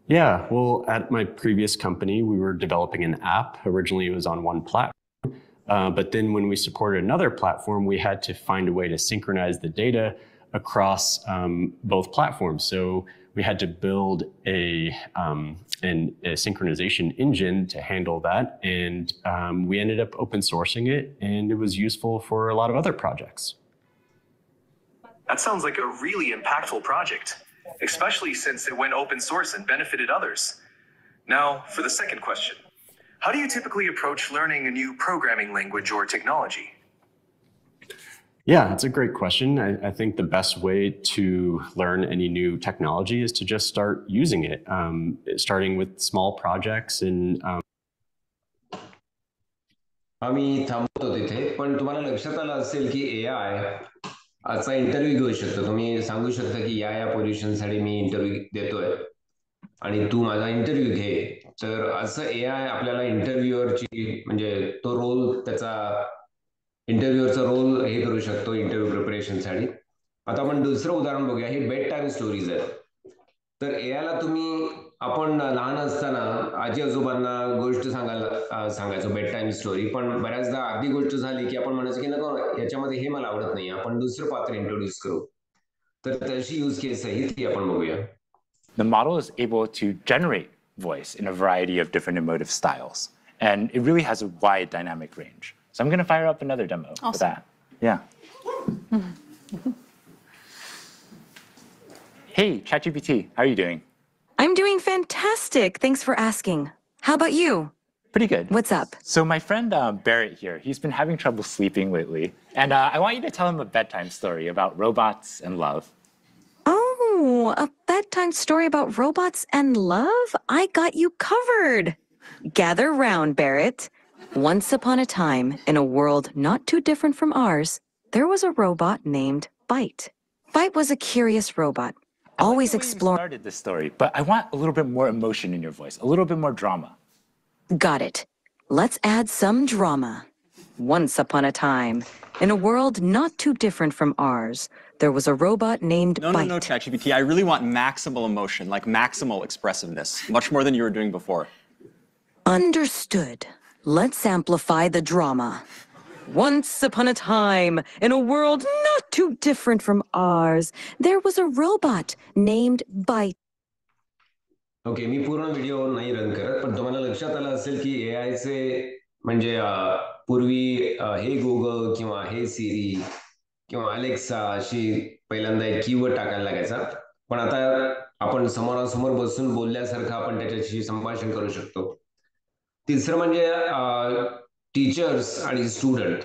Yeah, well, at my previous company, we were developing an app. Originally, it was on one platform, But then when we supported another platform, we had to find a way to synchronize the data across both platforms. So we had to build a synchronization engine to handle that. And we ended up open sourcing it, and it was useful for a lot of other projects. That sounds like a really impactful project, especially since it went open source and benefited others. Now, for the second question. How do you typically approach learning a new programming language or technology? Yeah, that's a great question. I think the best way to learn any new technology is to just start using it, starting with small projects and आम्ही थांबतो तिथे, पण तुम्हाला लक्षात आलं असेल की AI आजचा इंटरव्ह्यू घेऊ शकतो. तुम्ही सांगू शकता की या पोझिशनसाठी मी इंटरव्ह्यू देतोय आणि तू माझा इंटरव्ह्यू घे. तर असं AI आपल्याला इंटरव्ह्यूअरची म्हणजे तो रोल त्याचा इंटरव्ह्यूअरचा रोल हे करू शकतो इंटरव्ह्यू प्रिपरेशनसाठी. आता आपण दुसरं उदाहरण बघूया. हे बेड टाइम स्टोरीज आहेत. तर एआयला तुम्ही आपण लहान असताना आजी आजोबांना गोष्ट सांगायचो बेड टाइम स्टोरी, पण बऱ्याचदा अर्धी गोष्ट झाली की आपण म्हणायचो की नको याच्यामध्ये हे मला आवडत नाही, आपण दुसरं पात्र इंट्रोड्यूस करू. तर तशी यूज केस आहे ती आपण बघूया. The model is able to generate voice in a variety of different emotive styles, and it really has a wide dynamic range. So I'm going to fire up another demo for that. Yeah. Hey, ChatGPT, how are you doing? I'm doing fantastic. Thanks for asking. How about you? Pretty good. What's up? So my friend Barrett here, he's been having trouble sleeping lately, and I want you to tell him a bedtime story about robots and love. Oh, a bedtime story about robots and love? I got you covered. Gather round, Barrett. Once upon a time, in a world not too different from ours, there was a robot named Byte. Byte was a curious robot, always exploring. Started this story, but I want a little bit more emotion in your voice, a little bit more drama. Got it. Let's add some drama. Once upon a time, in a world not too different from ours, there was a robot named Byte. No, ChatGPT. I really want maximal emotion, like maximal expressiveness, much more than you were doing before. Understood. Let's amplify the drama. Once upon a time, in a world not too different from ours, there was a robot named Byte. Okay, मी पूर्ण video नाही run करत, पण तुम्हाला लक्षात आलं असेल की एआयचे म्हणजे पूर्वी हे गुगल किंवा हे सिरी किंवा अलेक्सा अशी पहिल्यांदा एक कीवर्ड टाकायला लागायचा, पण आता आपण समोरासमोर बसून बोलल्यासारखं आपण त्याच्याशी संभाषण करू शकतो. तिसरं म्हणजे टीचर्स आणि स्टुडंट.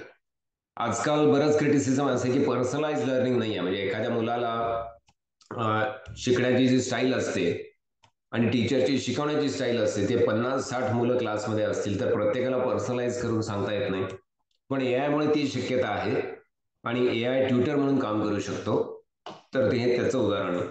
आजकाल बरंच क्रिटिसिझम असं की पर्सनलाइज लर्निंग नाही आहे. म्हणजे एखाद्या मुलाला शिकण्याची जी स्टाईल असते आणि टीचरची शिकवण्याची स्टाईल असते ते 50-60 मुलं क्लासमध्ये असतील तर प्रत्येकाला पर्सनलाइज करून सांगता येत नाही. पण एआयमुळे ती शक्यता आहे आणि एआय ट्युटर म्हणून काम करू शकतो. तर ते त्याचं उदाहरण आहे.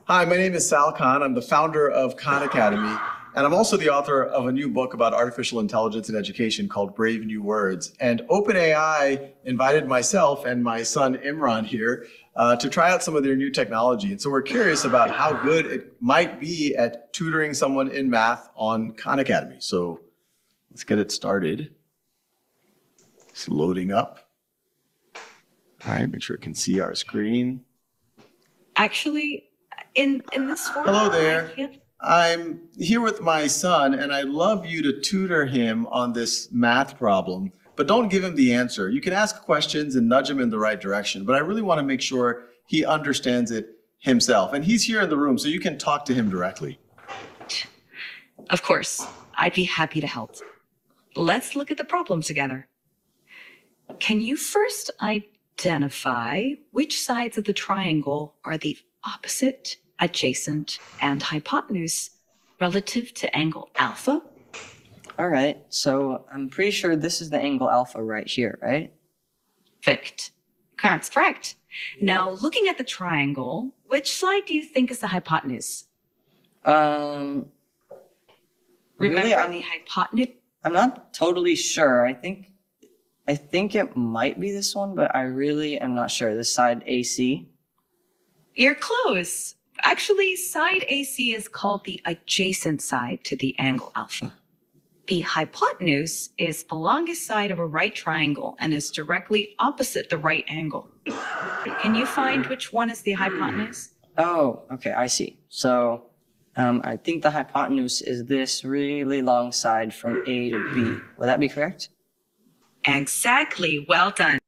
Hi, my name is Sal Khan. I'm the founder of Khan Academy, and I'm also the author of a new book about artificial intelligence in education called Brave New Words. And OpenAI invited myself and my son Imran here to try out some of their new technology. And so we're curious about how good it might be at tutoring someone in math on Khan Academy. So let's get it started. It's loading up. All right, make sure it can see our screen. Actually, in this form. Hello there. I'm here with my son, and I'd love you to tutor him on this math problem, but don't give him the answer. You can ask questions and nudge him in the right direction, but I really want to make sure he understands it himself. And he's here in the room, so you can talk to him directly. Of course, I'd be happy to help. Let's look at the problem together. Can you first identify which sides of the triangle are the opposite, adjacent, and hypotenuse relative to angle alpha? All right, so I'm pretty sure this is the angle alpha right here, right? Perfect. That's correct. Now, looking at the triangle, which side do you think is the hypotenuse? Really, Remember the hypotenuse? I'm not totally sure. I think it might be this one, but I really am not sure. This side AC. You're close. Actually, side AC is called the adjacent side to the angle alpha. The hypotenuse is the longest side of a right triangle and is directly opposite the right angle. Can you find which one is the hypotenuse? Oh, okay, I see. So I think the hypotenuse is this really long side from A to B. Would that be correct? Exactly. Well done.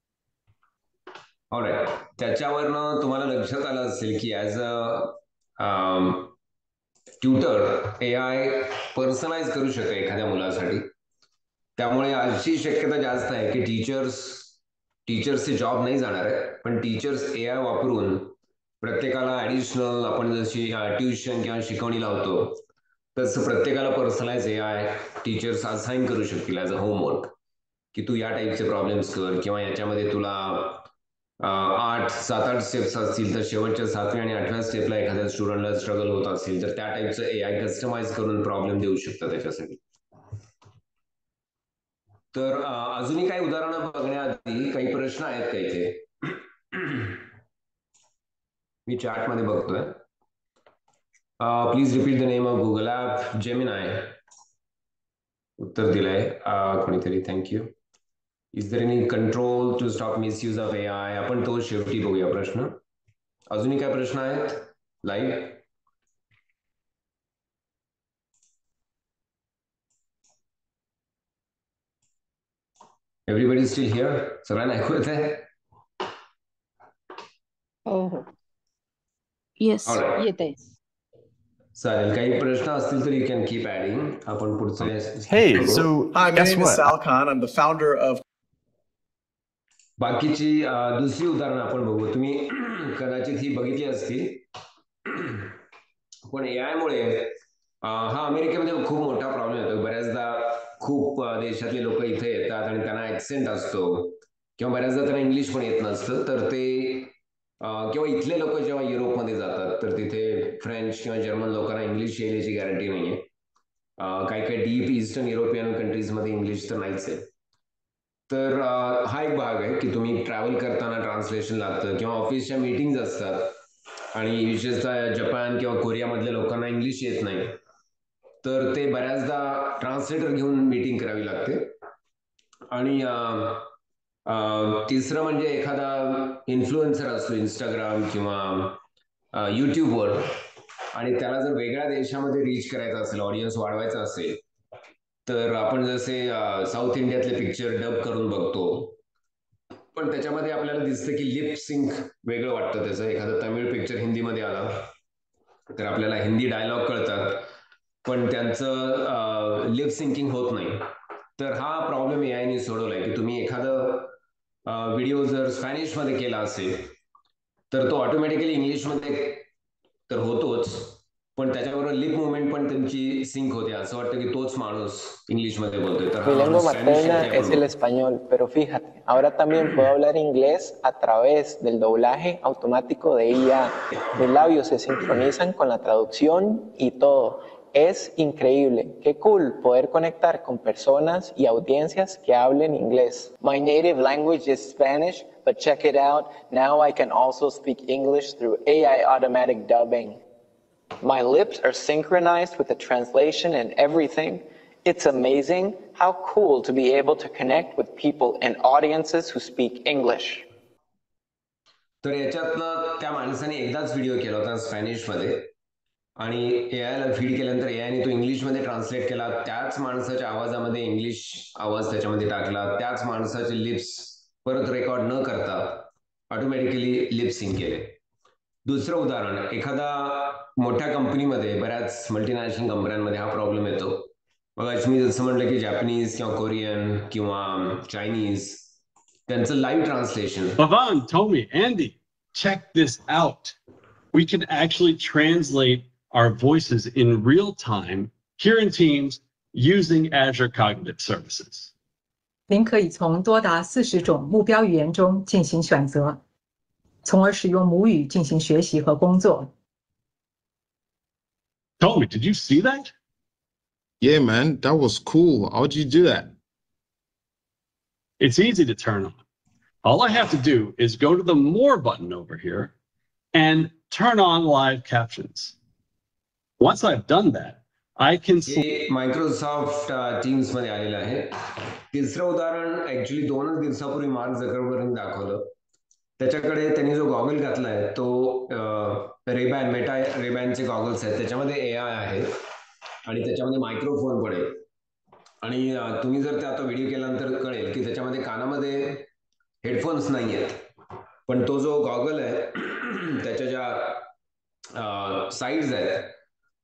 Alright, त्याच्यावरनं तुम्हाला लक्षात आलं असेल की as a tutor AI personalise करू शकते एखाद्या मुलासाठी. त्यामुळे अशी शक्यता जास्त आहे की टीचर्सचे जॉब नाही जाणार आहे, पण टीचर्स AI वापरून प्रत्येकाला ॲडिशनल आपण जशी ट्युशन किंवा शिकवणी लावतो तसं प्रत्येकाला पर्सनलाइज AI टीचर्स असाइन करू शकतील ॲज अ होमवर्क की तू या टाईपचे प्रॉब्लेम्स कर किंवा याच्यामध्ये तुला 7-8 स्टेप्स असतील तर शेवटच्या 7व्या आणि 8व्या स्टेपला एखाद्या स्टुडंटला स्ट्रगल होत असेल तर त्या टाईपचं AI कस्टमाइज करून प्रॉब्लेम देऊ शकतं त्याच्यासाठी. तर अजूनही काही उदाहरणं बघण्याआधी काही प्रश्न आहेत का इथे? मी चॅट मध्ये बघतोय. Please repeat the name of Google app Gemini. उत्तर दिलंय कोणीतरी, thank you. Is there any control to stop misuse of AI? आपण तो शेवटी बघूया प्रश्न. अजूनही काय प्रश्न आहेत लाईव्ह? Everybody steel here? सगळ्यांना ऐकू येत आहे? हो. येस, येते. चालेल, काही प्रश्न असतील तर यू कॅन कीप ॲडिंग. आपण पुढचं. Hey, so Hi, my guess name is what? Sal Khan. I'm the founder of. बाकीची दुसरी उदाहरणं आपण बघू. तुम्ही कदाचित ही बघितली असतील, पण AI मुळे हा अमेरिकेमध्ये खूप मोठा प्रॉब्लेम येतो. बऱ्याचदा खूप देशातले लोक इथे येतात आणि त्यांना ऍक्सेंट असतो किंवा बऱ्याचदा त्यांना इंग्लिश पण येत नसतं, तर ते किंवा इथले लोक जेव्हा युरोपमध्ये जातात तर तिथे फ्रेंच किंवा जर्मन लोकांना इंग्लिश येईल याची गॅरंटी नाहीये. काही काही डीप ईस्टर्न युरोपियन कंट्रीजमध्ये इंग्लिश तर नाहीच आहे. तर हा एक भाग आहे की तुम्ही ट्रॅव्हल करताना ट्रान्सलेशन लागतं किंवा ऑफिसच्या मीटिंग्स असतात आणि विशेषतः जपान किंवा कोरियामधल्या लोकांना इंग्लिश येत नाही, तर ते बऱ्याचदा ट्रान्सलेटर घेऊन मीटिंग करावी लागते. आणि तिसरं म्हणजे एखादा इन्फ्लुएन्सर असतो इंस्टाग्राम किंवा युट्यूबवर आणि त्याला जर वेगळ्या देशामध्ये रीच करायचं असेल, ऑडियन्स वाढवायचा असेल, तर आपण जसे साऊथ इंडियातले पिक्चर डब करून बघतो, पण त्याच्यामध्ये आपल्याला दिसतं की लिप सिंक वेगळं वाटतं त्याचं. एखादा तमिळ पिक्चर हिंदीमध्ये आला तर आपल्याला हिंदी डायलॉग कळतात पण त्यांचं लिप सिंकिंग होत नाही. तर हा प्रॉब्लेम AIने सोडवलाय की तुम्ही एखादं व्हिडिओ जर स्पॅनिशमध्ये केला असेल तर तो ऑटोमॅटिकली इंग्लिशमध्ये तर होतोच, पण त्याच्याबरोबर लिप मुवमेंट पण त्यांची सिंक होते. असं वाटतं की तोच माणूस इंग्लिशमध्ये बोलतोय. Mi lengua materna es el español, pero fíjate, ahora también puedo hablar inglés a través del doblaje automático de IA. Mis labios se sincronizan con la traducción y todo. Es increíble. Qué cool poder conectar con personas y audiencias que hablen inglés. My native language is Spanish, but check it out. Now I can also speak English through AI automatic dubbing. My lips are synchronized with the translation and everything. It's amazing how cool to be able to connect with people and audiences who speak English. तर याच्यातनं त्या माणसाने एकदाच video केला होता स्पॅनिशमध्ये आणि AIला feed केल्यानंतर AIने तो इंग्लिशमध्ये ट्रान्सलेट केला. त्याच माणसाच्या आवाजामध्ये इंग्लिश आवाज त्याच्यामध्ये टाकला. त्याच माणसाचे लिप्स परत रेकॉर्ड न करता ऑटोमॅटिकली लिप सिंक केले. दुसरं उदाहरण, एखादा मोठ्या कंपनीमध्ये, बऱ्याच मल्टीनॅशनल कंपन्यांमध्ये हा प्रॉब्लेम येतो. बघा, मी जसं म्हटलं की जॅपनीज किंवा कोरियन किंवा चायनीज त्यांचं live translation. Pavan told me, Andy, check this out. We can actually translate our voices in real time here in Teams using Azure Cognitive Services. 您可以从多达40种目标语言中进行选择，从而使用母语进行学习和工作。Told me, did you see that? Yeah, man, that was cool. How'd you do that? It's easy to turn on. All I have to do is go to the More button over here and turn on live captions. Once I've done that, I can हे Microsoft teams मध्ये आलेलं आहे. तिसरं उदाहरण actually 2च दिवसापूर्वी mark झकरबर्गने दाखवलं. त्याच्याकडे त्यांनी जो गॉगल घातलाय तो रेबॅन मेटा रेबॅनचे गॉगल्स आहेत, त्याच्यामध्ये AI आहे आणि त्याच्यामध्ये मायक्रोफोन पण आहे. आणि तुम्ही जर त्या आता व्हिडिओ केल्यानंतर कळेल की त्याच्यामध्ये कानामध्ये हेडफोन्स नाही आहेत, पण तो जो गॉगल आहे त्याच्या ज्या साईड्स आहेत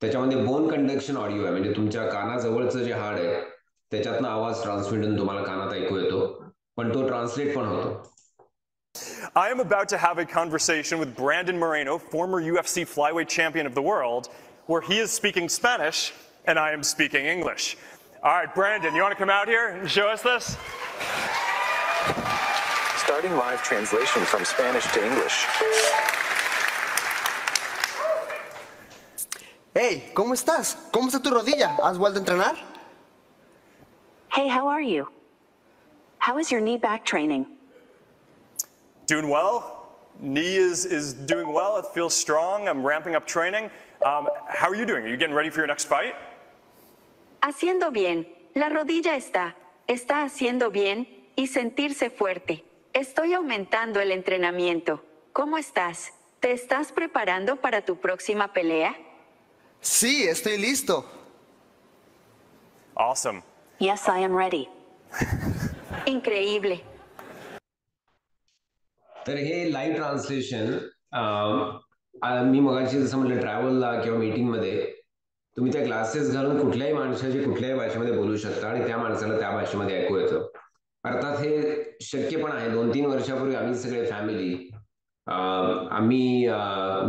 त्याच्यामध्ये बोन कंडक्शन ऑडिओ आहे, म्हणजे तुमच्या कानाजवळचं जे हाड आहे त्याच्यातनं आवाज ट्रान्समिट होऊन तुम्हाला कानात ऐकू येतो, पण तो ट्रान्सलेट पण होतो. I am about to have a conversation with Brandon Moreno, former UFC flyweight champion of the world, where he is speaking Spanish and I am speaking English. All right, Brandon, you want to come out here and show us this? Starting live translation from Spanish to English. Hey, ¿cómo estás? ¿Cómo está tu rodilla? ¿Has vuelto a entrenar? Hey, how are you? How is your knee back training? Doing well. Knee is doing well. It feels strong. I'm ramping up training. How are you doing? Are you getting ready for your next fight? Haciendo bien. La rodilla está haciendo bien y sentirse fuerte. Estoy aumentando el entrenamiento. ¿Cómo estás? ¿Te estás preparando para tu próxima pelea? Sí, estoy listo. Awesome. Yes, I am ready. Increíble. तर हे live translation मी मगाशी जसं म्हटलं ट्रॅव्हलला किंवा मीटिंगमध्ये तुम्ही त्या glasses घालून कुठल्याही माणसाची कुठल्याही भाषेमध्ये बोलू शकता आणि त्या माणसाला त्या भाषेमध्ये ऐकू येतं. अर्थात हे शक्य पण आहे. 2-3 वर्षापूर्वी आम्ही सगळे फॅमिली, आम्ही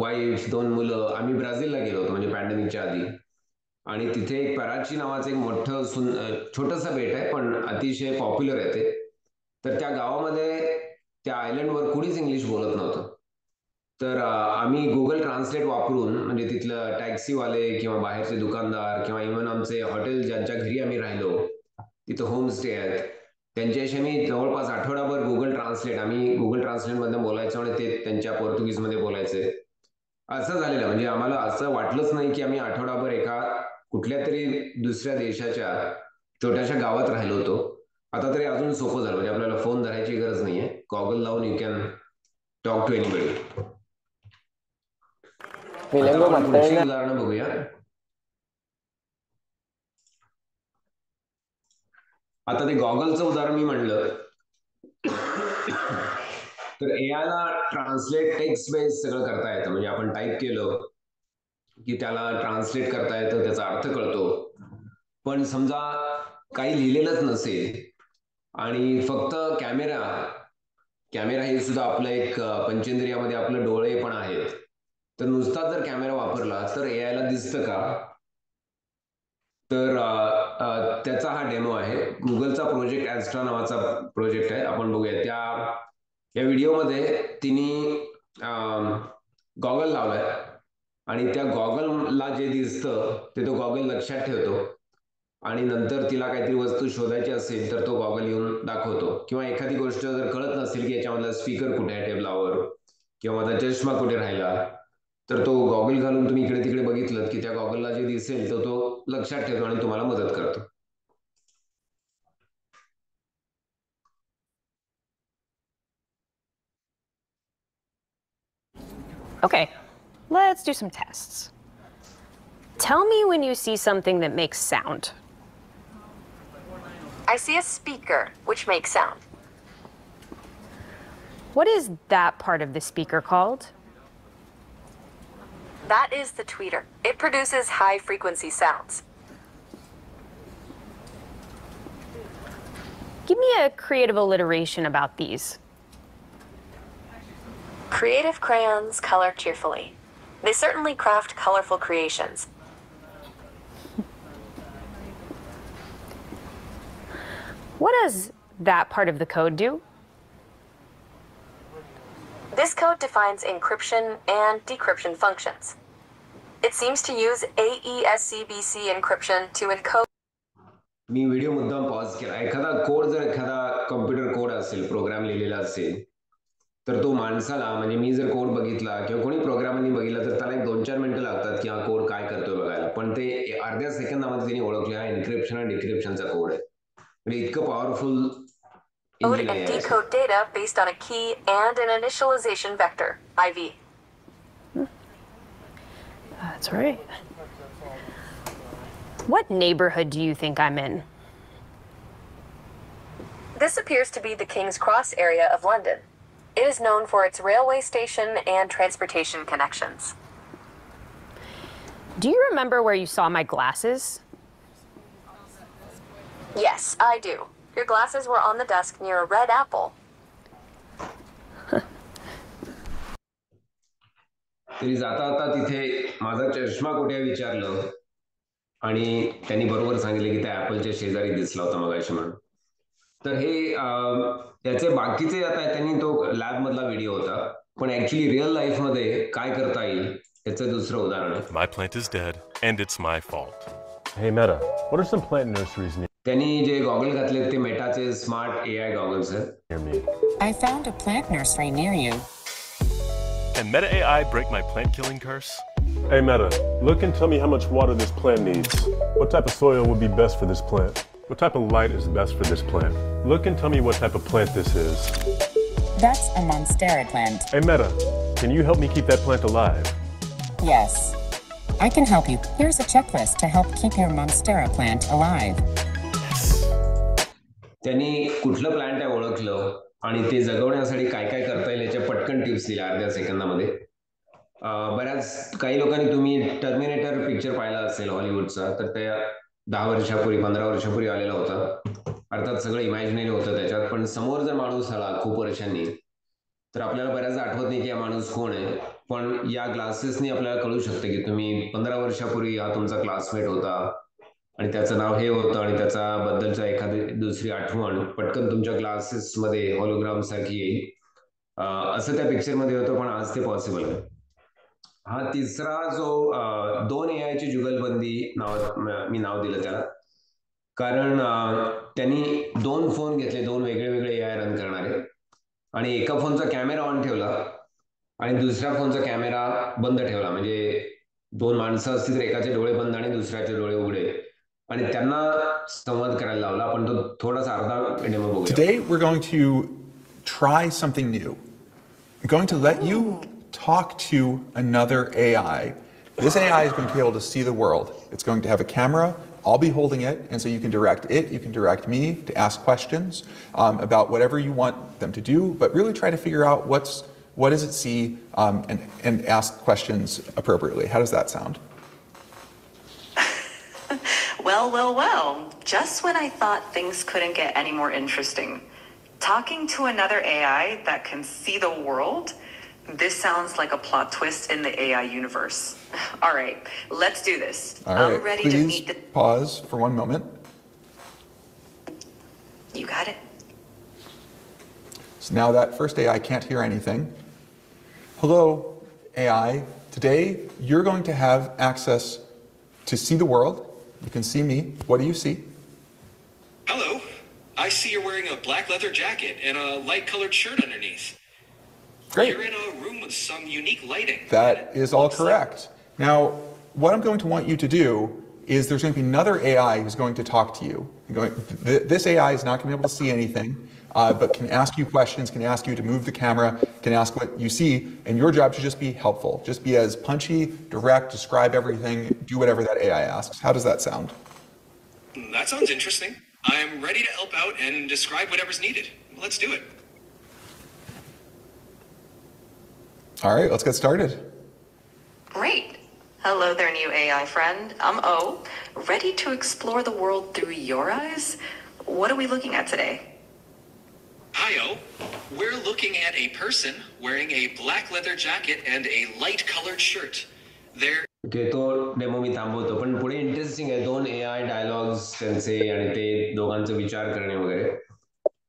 वाईफ, 2 मुलं, आम्ही ब्राझीलला गेलो होतो म्हणजे पॅन्डेमिकच्या आधी, आणि तिथे एक पराची नावाचं एक मोठं छोटंसं बेट आहे पण अतिशय पॉप्युलर आहे ते. तर त्या गावामध्ये त्या आयलंडवर कुणीच इंग्लिश बोलत नव्हतं. तर आम्ही गुगल ट्रान्सलेट वापरून म्हणजे तिथलं टॅक्सीवाले किंवा बाहेरचे दुकानदार किंवा इव्हन आमचे हॉटेल ज्यांच्या घरी आम्ही राहिलो तिथं होमस्टे आहेत त्यांच्याशी आम्ही जवळपास आठवडाभर गुगल ट्रान्सलेटमधनं बोलायचं आणि ते त्यांच्या पोर्तुगीजमध्ये बोलायचे. असं झालेलं म्हणजे आम्हाला असं वाटलंच नाही की आम्ही आठवडाभर एका कुठल्या तरी दुसऱ्या देशाच्या छोट्याशा गावात राहिलो होतो. आता तरी अजून सोपं झालं म्हणजे आपल्याला फोन धरायची गरज नाहीये. गॉगल लावून you can talk to anybody. आता आपण पुढची उदाहरणं बघूया. आता ते गॉगलचं उदाहरण मी म्हणलं तर एआयला ट्रान्सलेट टेक्स्ट बेस सगळं करता येतं. म्हणजे आपण टाईप केलं की त्याला ट्रान्सलेट करता येतं, त्याचा अर्थ कळतो. पण समजा काही लिहिलेलंच नसेल आणि फक्त कॅमेरा हे सुद्धा आपलं एक पंचेंद्रियामध्ये आपलं डोळे पण आहेत, तर नुसता जर कॅमेरा वापरला तर एआयला दिसतं का? तर त्याचा हा डेमो आहे. गुगलचा प्रोजेक्ट ॲस्ट्रा नावाचा प्रोजेक्ट आहे. आपण बघूया. या व्हिडिओमध्ये तिने गॉगल लावलाय आणि त्या गॉगलला जे दिसतं ते तो गॉगल लक्षात ठेवतो आणि नंतर तिला काहीतरी वस्तू शोधायची असेल तर तो गॉगल येऊन दाखवतो. किंवा एखादी गोष्ट जर कळत नसेल की याच्यामधला स्पीकर कुठे आहे टेबलावर किंवा माझा चष्मा कुठे राहिला, तर तो गॉगल घालून तुम्ही इकडे तिकडे बघितलं की त्या गॉगलला जे दिसेल तर तो लक्षात ठेवतो आणि तुम्हाला मदत करतो. Okay, let's do some tests. Tell me when you see something that makes sound. I see a speaker, which makes sound. What is that part of the speaker called? That is the tweeter. It produces high-frequency sounds. Give me a creative alliteration about these. Creative crayons color cheerfully. They certainly craft colorful creations. What does that part of the code do? This code defines encryption and decryption functions. It seems to use AES-CBC encryption to encode. Me video मुद्दाम pause केला. एखादा computer code असेल, programme लिहिलेला असेल, तर तो माणसाला म्हणजे मी जर कोड बघितला किंवा कोणी प्रोग्रामरनी बघितला तर त्याला 1-2-4 मिनिटं लागतात की हा कोड काय करतोय बघायला, पण ते अर्ध्या सेकंदामध्ये त्यांनी ओळखले हा एन्क्रिप्शन आणि डिक्रिप्शनचा कोड आहे. म्हणजे इतकं powerful Code and decode data based on a key and an initialization vector, IV. That's right. What neighborhood do you think I'm in? This appears to be the King's Cross area of London. It is known for its railway station and transportation connections. Do you remember where you saw my glasses? Yes, I do. Your glasses were on the desk near a red apple. तरी जाता जाता तिथे माझा चष्मा कुठे विचारलं आणि त्यांनी बरोबर सांगितलं की त्या ऍपलच्या शेजारी दिसला होता मगाशी म्हणून. तर हे त्याचे बाकीचे आता त्यांनी तो लॅब मधला व्हिडिओ होता, पण ऍक्च्युली रिअल लाईफ मध्ये काय करता येईल त्याचं दुसरं उदाहरण आहे. My plant is dead and it's my fault. Hey Meta, what are some plant nurseries near? त्यांनी जे गॉगल घातले ते मेटाचे स्मार्ट AI गॉगल्स आहेत. I found a plant nursery near you. Can Meta AI break my plant killing curse? Hey Meta, look and tell me how much water this plant needs. What type of soil would be best for this plant? What type of light is best for this plant? Look and tell me what type of plant this is. That's a monstera plant. Hey Meta, can you help me keep that plant alive? Yes. I can help you. Here's a checklist to help keep your monstera plant alive. त्यांनी कुठलं plant आहे ओळखलं आणि ते जगवण्यासाठी काय काय करता येईल याच्या पटकन टिप्स दिल्या अर्ध्या सेकंदामध्ये. बऱ्याच काही लोकांनी तुम्ही टर्मिनेटर पिक्चर पाहिला असेल हॉलिवूडचा, तर त्या 10 वर्षापूर्वी 15 वर्षापूर्वी आलेला होता. अर्थात सगळं इमॅजिनरी होतं त्याच्यात, पण समोर जर माणूस आला खूप वर्षांनी तर आपल्याला बऱ्याचदा आठवत नाही की हा माणूस कोण आहे, पण या ग्लासेसनी आपल्याला कळू शकते की तुम्ही 15 वर्षापूर्वी हा तुमचा क्लासमेट होता आणि त्याचं नाव हे होतं आणि त्याचा बद्दलचा एखादी दुसरी आठवण पटकन तुमच्या ग्लासेस मध्ये हॉलोग्राम सारखी येईल. असं त्या पिक्चर मध्ये होतं, पण आज ते पॉसिबल आहे. हा तिसरा जो 2 AI ची जुगलबंदी मी नाव दिलं त्याला, कारण त्यांनी 2 फोन घेतले, 2 वेगळे वेगळे AI रन करणारे, आणि एका फोनचा कॅमेरा ऑन ठेवला आणि दुसऱ्या फोनचा कॅमेरा बंद ठेवला. म्हणजे 2 माणसं असतील तर एकाचे डोळे बंद आणि दुसऱ्याचे डोळे उघडे, आणि त्यांना संवाद करायला लावला. आपण तो थोडासा अर्धा डेमो बघूया. Today we're going to try something new. I'm going to let you talk to another AI. This AI is going to be able to see the world. It's going to have a camera. I'll be holding it, and so you can direct it, you can direct me to ask questions about whatever you want them to do, but really try to figure out what does it see, and ask questions appropriately. How does that sound? Well, well, well. Just when I thought things couldn't get any more interesting. Talking to another AI that can see the world? This sounds like a plot twist in the AI universe. All right, let's do this. All right, I'm ready to meet the... Pause for one moment. You got it. So now that first AI can't hear anything. Hello, AI. Today, you're going to have access to see the world. You can see me. What do you see? Hello. I see you're wearing a black leather jacket and a light-colored shirt underneath. Great. You're in a room with some unique lighting. That is all correct. Now, what I'm going to want you to do is there's going to be another AI who's going to talk to you. This AI is not going to be able to see anything, but can ask you questions, can ask you to move the camera, can ask what you see, and your job should just be helpful. Just be as punchy, direct, describe everything, do whatever that AI asks. How does that sound? That sounds interesting. I'm ready to help out and describe whatever's needed. Let's do it. All right, let's get started. Great. Hello there, new AI friend. I'm O, ready to explore the world through your eyes. What are we looking at today? Hi, O. We're looking at a person wearing a black leather jacket and a light-colored shirt. Okay, तो demo मी थांबवतो, पण पुढे interesting आहे. 2 AI dialogues त्यांचे आणि ते दोघांचे विचार करणे वगैरे.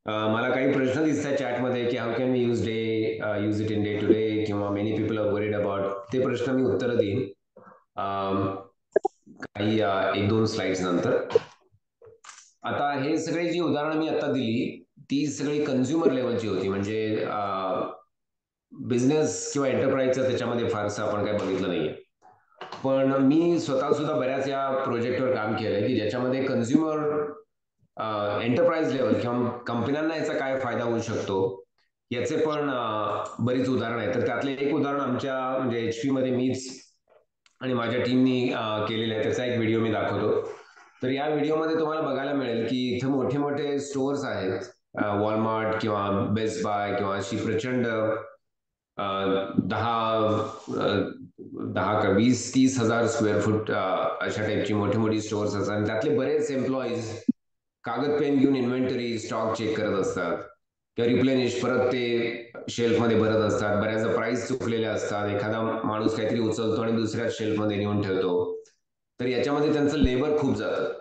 मला काही प्रश्न दिसतात चॅटमध्ये की how can we use it in day to day, किंवा many people are worried about. ते प्रश्न मी उत्तर देईन काही 1-2 स्लाइड्स नंतर. आता हे सगळे जी उदाहरणं मी आता दिली ती सगळी कन्झ्युमर लेवलची होती, म्हणजे बिझनेस किंवा एंटरप्राइजचं त्याच्यामध्ये फारसं आपण काय बघितलं नाहीये. पण मी स्वतः सुद्धा बऱ्याच या प्रोजेक्टवर काम केलंय की ज्याच्यामध्ये कंझ्युमर एंटरप्राइज लेवल किंवा कंपन्यांना याचा काय फायदा होऊ शकतो याचे पण बरीच उदाहरणं आहेत. तर त्यातले एक उदाहरण आमच्या म्हणजे HP मध्ये मीच आणि माझ्या टीमनी केलेलं आहे. त्याचा एक व्हिडिओ मी दाखवतो. तर या व्हिडिओमध्ये तुम्हाला बघायला मिळेल की इथे मोठे मोठे स्टोअर्स आहेत, वॉलमार्ट किंवा बेस्ट बाय किंवा अशी प्रचंड 10 का 20-30 हजार स्क्वेअर फूट अशा टाईपची मोठी मोठी स्टोअर्स असतात आणि त्यातले बरेच एम्प्लॉईज कागद पेन घेऊन इन्व्हेंटरी स्टॉक चेक करत असतात किंवा रिप्लेनिश परत ते शेल्फमध्ये भरत असतात. बऱ्याचदा प्राइस चुकलेल्या असतात, एखादा माणूस काहीतरी उचलतो आणि दुसऱ्या शेल्फमध्ये नेऊन ठेवतो. तर याच्यामध्ये त्यांचं लेबर खूप जातं.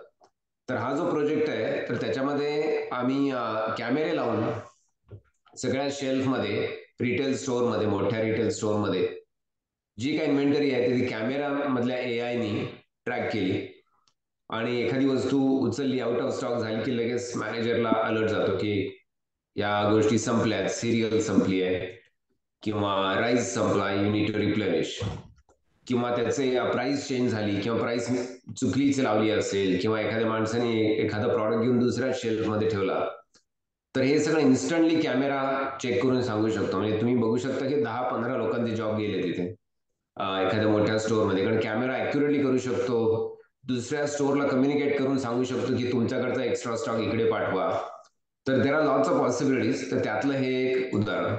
तर हा जो प्रोजेक्ट आहे तर त्याच्यामध्ये आम्ही कॅमेरे लावून सगळ्या शेल्फमध्ये रिटेल स्टोअरमध्ये मोठ्या रिटेल स्टोअरमध्ये जी काही इन्व्हेंटरी आहे ती कॅमेरा मधल्या AIनी ट्रॅक केली आणि एखादी वस्तू उचलली आउट ऑफ स्टॉक झाली की लगेच मॅनेजरला अलर्ट जातो की या गोष्टी संपल्यात, सिरियल संपली आहे किंवा राईस संपला, यू नीड टू रिप्लेनिश, किंवा त्याचे प्राइस चेंज झाली किंवा प्राइस चुकलीच लावली असेल किंवा एखाद्या माणसाने एखादा प्रॉडक्ट घेऊन दुसऱ्या शेल्फमध्ये ठेवला. तर हे सगळं इन्स्टंटली कॅमेरा चेक करून सांगू शकतो. म्हणजे तुम्ही बघू शकता की 10-15 लोकांचे जॉब गेले तिथे एखाद्या मोठ्या स्टोअरमध्ये, कारण कॅमेरा ॲक्युरेटली करू शकतो. दुसऱ्या स्टोअरला कम्युनिकेट करून सांगू शकतो की तुमच्याकडचा एक्स्ट्रा स्टॉक इकडे पाठवा. तर there are lots of possibilities. तर त्यातलं हे एक उदाहरण.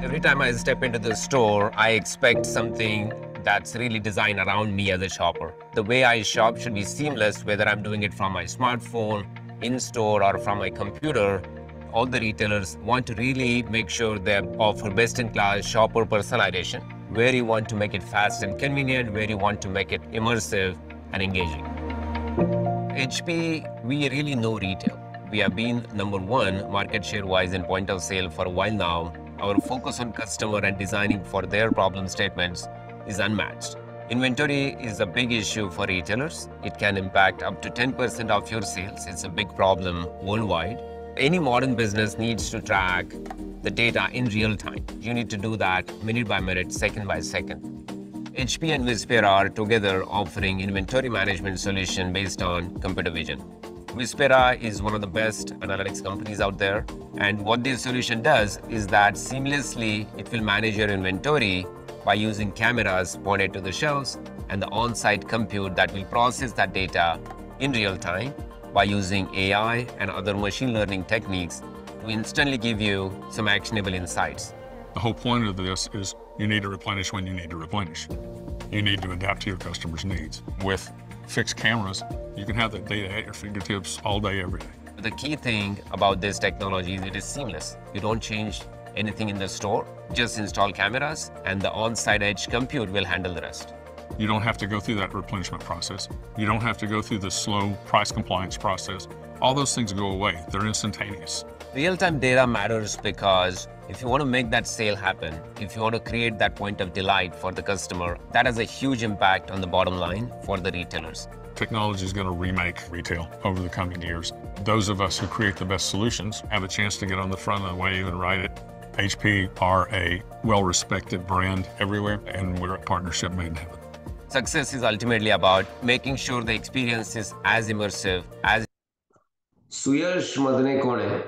Every time I step into the store, I expect something that's really designed around me as a shopper. The way I shop should be seamless, whether I'm doing it from my smartphone, in store, or from my computer. All the retailers want to really make sure they offer best-in-class shopper personalization, where you want to make it fast and convenient, where you want to make it immersive and engaging. HP, we really know retail. We have been #1 market share-wise in point of sale for a while now. Our focus on customer and designing for their problem statements is unmatched. Inventory is a big issue for retailers. It can impact up to 10% of your sales. It's a big problem worldwide. Any modern business needs to track the data in real time. You need to do that minute by minute, second by second. HP and Vispera are together offering inventory management solution based on computer vision. Vispera is one of the best analytics companies out there, and what this solution does is that seamlessly it will manage your inventory by using cameras pointed to the shelves and the on-site compute that will process that data in real time by using AI and other machine learning techniques to instantly give you some actionable insights. The whole point of this is you need to replenish when you need to replenish. You need to adapt to your customers' needs. With fixed cameras, you can have that data at your fingertips all day, every day. The key thing about this technology is it is seamless. You don't change anything in the store, just install cameras and the on-site edge compute will handle the rest. You don't have to go through that replenishment process. You don't have to go through the slow price compliance process. All those things go away. They're instantaneous. Real-time data matters because if you want to make that sale happen, if you want to create that point of delight for the customer, that has a huge impact on the bottom line for the retailers. Technology is going to remake retail over the coming years. Those of us who create the best solutions have a chance to get on the front of the wave and ride it. HP are a well-respected brand everywhere, and we're a partnership made in heaven. Success is ultimately about making sure the experience is as immersive as. Suyash Madhane कोण आहे?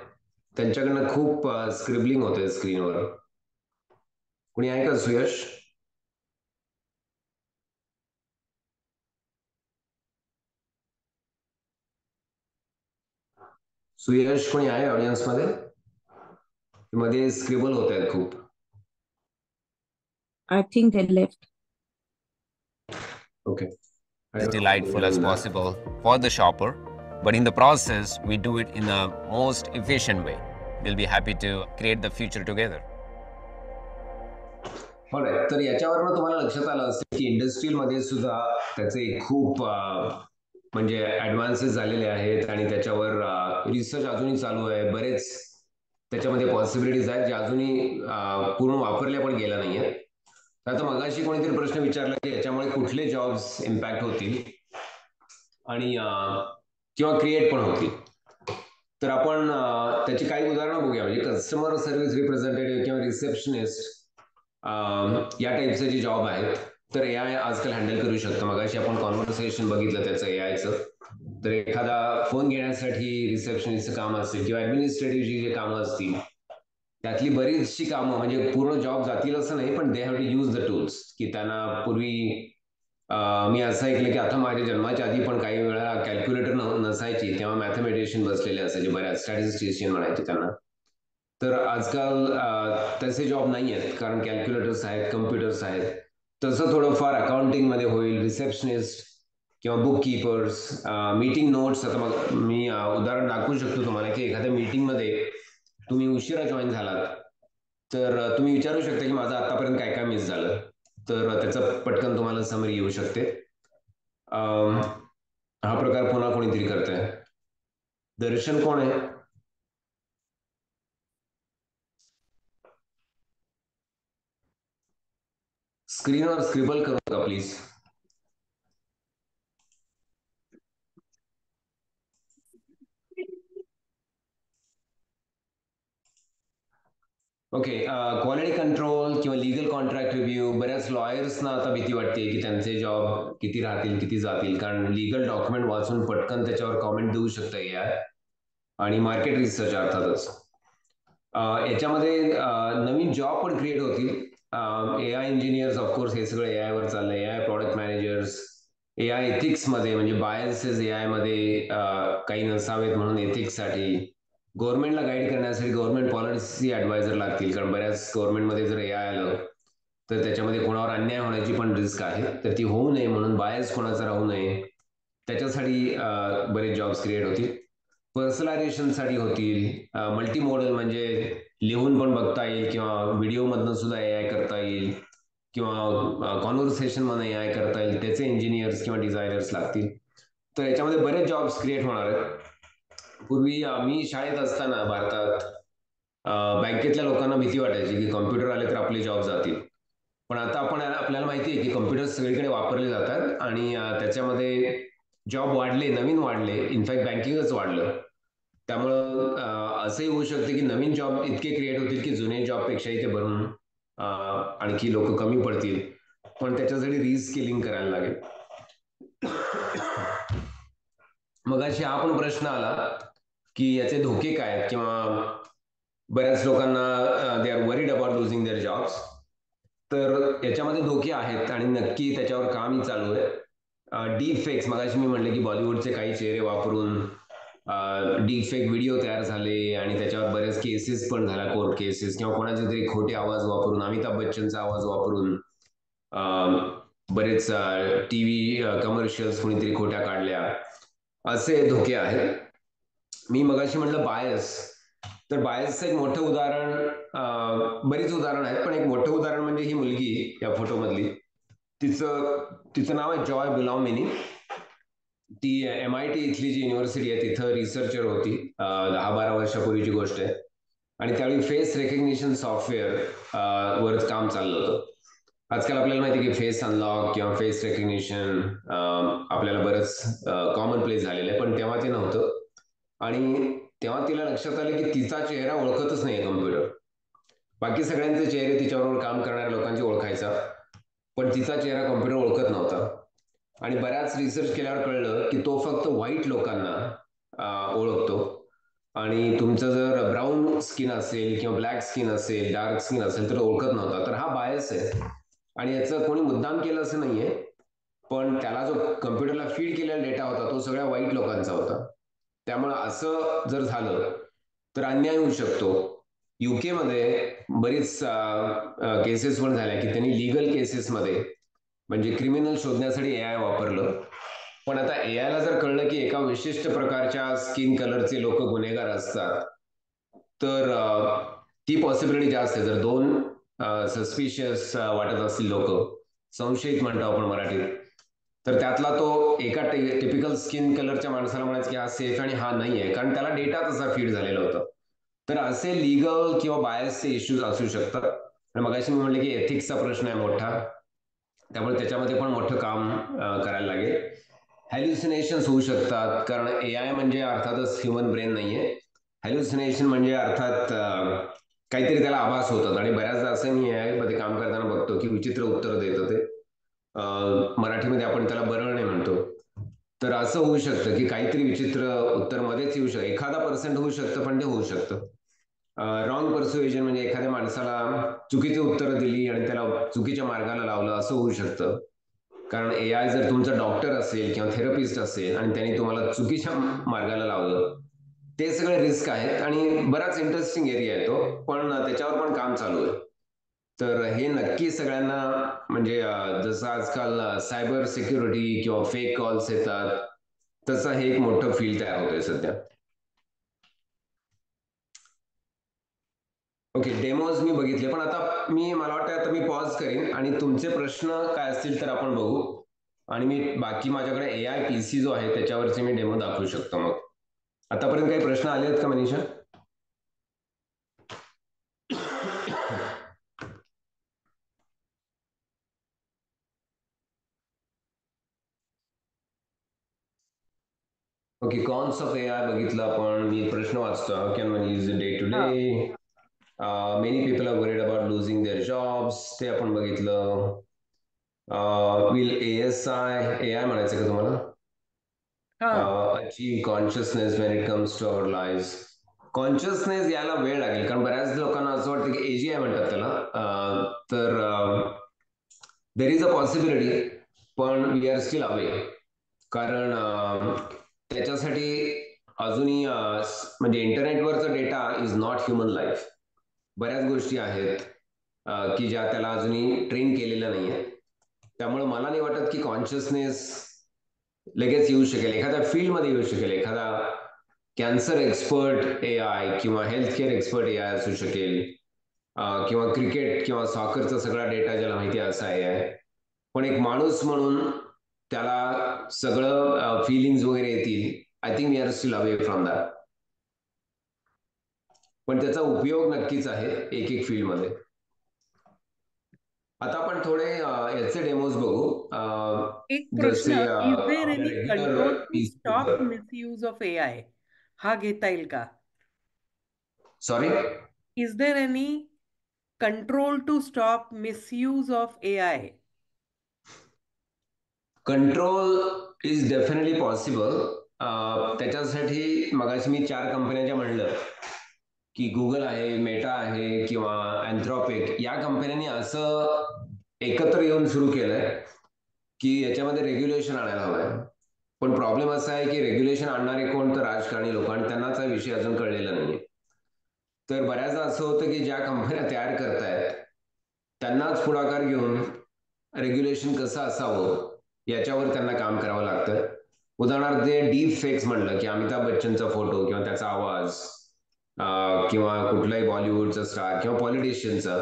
त्यांच्याकडनं खूप scribbling होते स्क्रीनवर. कोणी आहे का सुयश? सुयश कोणी आहे ऑडियन्स मध्ये? मध्ये स्क्रिबल होत आहेत खूप. I think they left. Okay. As delightful as possible for the shopper, but in the process, we do it in the most efficient way. We'll be happy to create the future together. Alright, तर याच्यावरनं तुम्हाला लक्षात आलं असेल की industrial मध्ये सुद्धा त्याचे खूप म्हणजे ऍडव्हान्सेस झालेले आहेत आणि त्याच्यावर रिसर्च अजूनही चालू आहे. बरेच त्याच्यामध्ये पॉसिबिलिटीज आहेत ज्या अजूनही पूर्ण वापरल्या पण गेल्या नाहीये. आता मगाशी कोणीतरी प्रश्न विचारला की याच्यामुळे कुठले जॉब्स इम्पॅक्ट होतील. आणि किंवा क्रिएट पण होतील. तर आपण त्याची काही उदाहरणं बघूया. म्हणजे कस्टमर सर्व्हिस रिप्रेझेंटेटिव्ह किंवा रिसेप्शनिस्ट या टाईपचे जे जॉब आहेत तर AI आजकाल हँडल करू शकतं. मगाशी आपण कॉन्व्हर्सेशन बघितलं त्याचं AIचं. तर एखादा फोन घेण्यासाठी रिसेप्शनिस्टचं काम असेल किंवा ऍडमिनिस्ट्रेटिव्हची जे कामं असतील त्यातली बरीचशी कामं म्हणजे पूर्ण जॉब जातील असं नाही, पण they have to use the tools. की त्यांना पूर्वी मी असं ऐकलं की आता माझ्या जन्माच्या आधी पण काही वेळा कॅल्क्युलेटर नसायची, तेव्हा मॅथमॅटिशियन बसलेले असायचे, बऱ्याच स्टॅटिस्टिशियन म्हणायचे त्यांना. तर आजकाल तसे जॉब नाही आहेत, कारण कॅल्क्युलेटर्स आहेत, कम्प्युटर्स आहेत. तसं थोडंफार अकाउंटिंगमध्ये होईल, रिसेप्शनिस्ट किंवा बुक कीपर्स, मीटिंग नोट्स. आता मग मी उदाहरण दाखवू शकतो तुम्हाला की एखाद्या मीटिंगमध्ये तुम्ही उशिरा जॉईन झालात तर तुम्ही विचारू शकता की माझं आतापर्यंत काय काय मिस झालं, तर त्याचं पटकन तुम्हाला समरी येऊ शकते. हा प्रकार पुन्हा कोणीतरी करतंय. दर्शन कोण आहे? स्क्रीनवर स्क्रिबल करू नका प्लीज. ओके. क्वालिटी कंट्रोल किंवा लिगल कॉन्ट्रॅक्ट रिव्ह्यू. बऱ्याच लॉयर्सना आता भीती वाटते की त्यांचे जॉब किती राहतील, किती जातील, कारण लिगल डॉक्युमेंट वाचून पटकन त्याच्यावर कॉमेंट देऊ शकतं AI. आणि मार्केट रिसर्च अर्थातच. याच्यामध्ये नवीन जॉब पण क्रिएट होतील. AI इंजिनियर्स, ऑफकोर्स हे सगळं AI वर चाललंय. AI प्रॉडक्ट मॅनेजर्स, AI एथिक्समध्ये म्हणजे बायसेस AI मध्ये काही नसावेत म्हणून एथिक्ससाठी, गव्हर्नमेंटला गाईड करण्यासाठी गव्हर्नमेंट पॉलिसी ॲडवायझर लागतील, कारण बऱ्याच गव्हर्नमेंटमध्ये जर AI आलं तर त्याच्यामध्ये कोणावर अन्याय होण्याची पण रिस्क आहे. तर ती होऊ नये म्हणून बायस कोणाचा राहू नये त्याच्यासाठी बरेच जॉब्स क्रिएट होतील. पर्सनलायझेशनसाठी होतील. मल्टी मॉडेल म्हणजे लिहून पण बघता येईल किंवा व्हिडिओमधनं सुद्धा AI करता येईल किंवा कॉन्व्हर्सेशन मध्ये AI करता येईल, त्याचे इंजिनियर्स किंवा डिझायनर्स लागतील. तर याच्यामध्ये बरेच जॉब्स क्रिएट होणार आहेत. पूर्वी मी शाळेत असताना भारतात बँकेतल्या लोकांना भीती वाटायची की कॉम्प्युटर आले तर आपले जॉब जातील. पण आता आपल्याला माहिती आहे की कॉम्प्युटर सगळीकडे वापरले जातात आणि त्याच्यामध्ये जॉब वाढले, नवीन वाढले, इनफॅक्ट बँकिंगच वाढलं. त्यामुळं असंही होऊ शकतं की नवीन जॉब इतके क्रिएट होतील की जुने जॉबपेक्षाही ते भरून आणखी लोक कमी पडतील, पण त्याच्यासाठी रिस्किलिंग करायला लागेल. मगाशी हा पण प्रश्न आला की याचे धोके काय आहेत, किंवा बऱ्याच लोकांना they are worried about losing their jobs. तर याच्यामध्ये धोके आहेत आणि नक्की त्याच्यावर कामही चालू आहे. डीप फेक्स, मगाशी मी म्हणले की बॉलिवूडचे काही चेहरे वापरून डीप फेक व्हिडिओ तयार झाले आणि त्याच्यावर बरेच केसेस पण झाल्या, कोर्ट केसेस, किंवा कोणाचे तरी खोटे आवाज वापरून, अमिताभ बच्चनचा आवाज वापरून बरेच TV कमर्शियल्स कोणीतरी खोट्या काढल्या. असे धोके आहेत. मी मगाशी म्हटलं बायस, तर बायसचं एक मोठं उदाहरण, बरीच उदाहरण आहेत, पण एक मोठं उदाहरण म्हणजे ही मुलगी या फोटोमधली. तिचं नाव आहे जॉय बिलॉमिनी. ती MIT इथली जी युनिव्हर्सिटी आहे तिथं रिसर्चर होती. 10-12 वर्षापूर्वीची गोष्ट आहे. आणि त्यावेळी फेस रेकग्निशन सॉफ्टवेअर वरच काम चाललं होतं. आजकाल आपल्याला माहिती आहे की फेस अनलॉक किंवा फेस रेकग्निशन आपल्याला बरंच कॉमन प्लेस झालेलं आहे, पण तेव्हा ते नव्हतं. आणि तेव्हा तिला लक्षात आलं की तिचा चेहरा ओळखतच नाही कम्प्युटर. बाकी सगळ्यांचे चेहरे तिच्याबरोबर काम करणाऱ्या लोकांचे ओळखायचा, पण तिचा चेहरा कम्प्युटर ओळखत नव्हता. आणि बऱ्याच रिसर्च केल्यावर कळलं की तो फक्त व्हाईट लोकांना ओळखतो, आणि तुमचं जर ब्राऊन स्किन असेल किंवा ब्लॅक स्किन असेल, डार्क स्किन असेल तर ओळखत नव्हता. तर हा बायस आहे आणि याचं कोणी मुद्दाम केलं असं नाहीये, पण त्याला जो कम्प्युटरला फीड केलेला डेटा होता तो सगळ्या व्हाईट लोकांचा होता. त्यामुळं असं जर झालं तर अन्याय होऊ शकतो. UK मध्ये बरीच केसेस पण झाल्या की त्यांनी लिगल केसेसमध्ये म्हणजे क्रिमिनल शोधण्यासाठी AI वापरलं. पण आता AI ला जर कळलं की एका विशिष्ट प्रकारच्या स्किन कलरचे लोक गुन्हेगार असतात, तर ती पॉसिबिलिटी जास्त आहे. जर 2 सस्पिशियस वाटत असतील लोक, संशयित म्हणतो आपण मराठीत, तर त्यातला तो एका टिपिकल स्किन कलरच्या माणसाला म्हणायचं की हा सेफ आणि हा नाही आहे, कारण त्याला डेटा तसा फीड झालेला होता. तर असे लिगल किंवा बायसचे इश्यूज असू शकतात. आणि मगाशी मी म्हणले की एथिक्सचा प्रश्न आहे मोठा, त्यामुळे त्याच्यामध्ये पण मोठं काम करायला लागेल. हॅल्युसिनेशन्स होऊ शकतात, कारण AI म्हणजे अर्थातच ह्युमन ब्रेन नाहीये. हॅल्युसिनेशन म्हणजे अर्थात काहीतरी त्याला आभास होतात, आणि बऱ्याचदा असं मी AI मध्ये काम करताना बघतो की विचित्र उत्तर देतं ते. मराठीमध्ये आपण त्याला बरळणे म्हणतो. तर असं होऊ शकतं की काहीतरी विचित्र उत्तर मध्येच येऊ शकतं. एखादा % होऊ शकतं, पण ते होऊ शकतं. रॉंग पर्सुएजन म्हणजे एखाद्या माणसाला चुकीची उत्तरं दिली आणि त्याला चुकीच्या मार्गाला लावलं, असं होऊ शकतं. कारण AI जर तुमचा डॉक्टर असेल किंवा थेरपिस्ट असेल आणि त्यांनी तुम्हाला चुकीच्या मार्गाला लावलं, ते सगळे रिस्क आहेत आणि बराच इंटरेस्टिंग एरिया आहे तो, पण त्याच्यावर पण काम चालू आहे. तर हे नक्की सगळ्यांना म्हणजे जसं आजकाल सायबर सिक्युरिटी किंवा फेक कॉल्स येतात, तसं हे एक मोठं फील्ड तयार होतंय सध्या. ओके, डेमोज मी बघितले, पण आता मला वाटतं आता मी पॉज करीन आणि तुमचे प्रश्न काय असतील तर आपण बघू, आणि मी बाकी माझ्याकडे AI PC जो आहे त्याच्यावरचे मी डेमो दाखवू शकतो. मग आतापर्यंत काही प्रश्न आले आहेत का Manisha? Okay, cons of AI बघितलं आपण. मी प्रश्न वाचतो. How can one use day to day? Many people are worried about losing their jobs, ते आपण बघितलं. विल AI म्हणायचं का तुम्हाला? Achieve consciousness when it comes to our lives. Consciousness यायला वेळ लागेल, कारण बऱ्याच लोकांना असं वाटतं की AGI म्हणतात त्याला. तर देर इज अ पॉसिबिलिटी, पण वी आर स्टील अवे, कारण त्याच्यासाठी अजूनही म्हणजे इंटरनेटवरचा data is not human life. बऱ्याच गोष्टी आहेत की ज्या त्याला अजूनही ट्रेन केलेल्या नाहीये. त्यामुळे मला नाही वाटत की कॉन्शियसनेस लगेच येऊ शकेल. एखाद्या फील्डमध्ये येऊ शकेल, एखादा कॅन्सर एक्सपर्ट AI किंवा हेल्थ केअर एक्सपर्ट AI असू शकेल, किंवा क्रिकेट किंवा सॉकरचा सगळा डेटा ज्याला माहिती असा आहे. पण एक माणूस म्हणून त्याला सगळं फिलिंग्स वगैरे येतील. I think we are still away from that. पण त्याचा उपयोग नक्कीच आहे एक फील्डमध्ये. आता आपण थोडे याचे डेमोज बघू. एक प्रश्न, is there any control to stop misuse of AI? हा घेता येईल का? Sorry, is there any control to stop misuse of AI? Control is definitely possible. त्याच्यासाठी मगाशी मी 4 कंपन्या म्हणलं की गुगल आहे, मेटा आहे किंवा अँथ्रॉपिक, या कंपन्यांनी असं एकत्र येऊन सुरू केलंय की याच्यामध्ये रेग्युलेशन आणायला हवंय. पण प्रॉब्लेम असा आहे की रेग्युलेशन आणणारे कोण, तर राजकारणी लोक, आणि त्यांनाच हा विषय अजून कळलेला नाहीये. तर बऱ्याचदा असं होतं की ज्या कंपन्या तयार करतायत त्यांनाच पुढाकार घेऊन रेग्युलेशन कसं असावं याच्यावर त्यांना काम करावं लागतं. उदाहरणार्थ ते डीप फेक्स म्हणलं की अमिताभ बच्चनचा फोटो किंवा त्याचा आवाज, किंवा कुठलाही बॉलिवूडचा स्टार किंवा पॉलिटिशियनचा,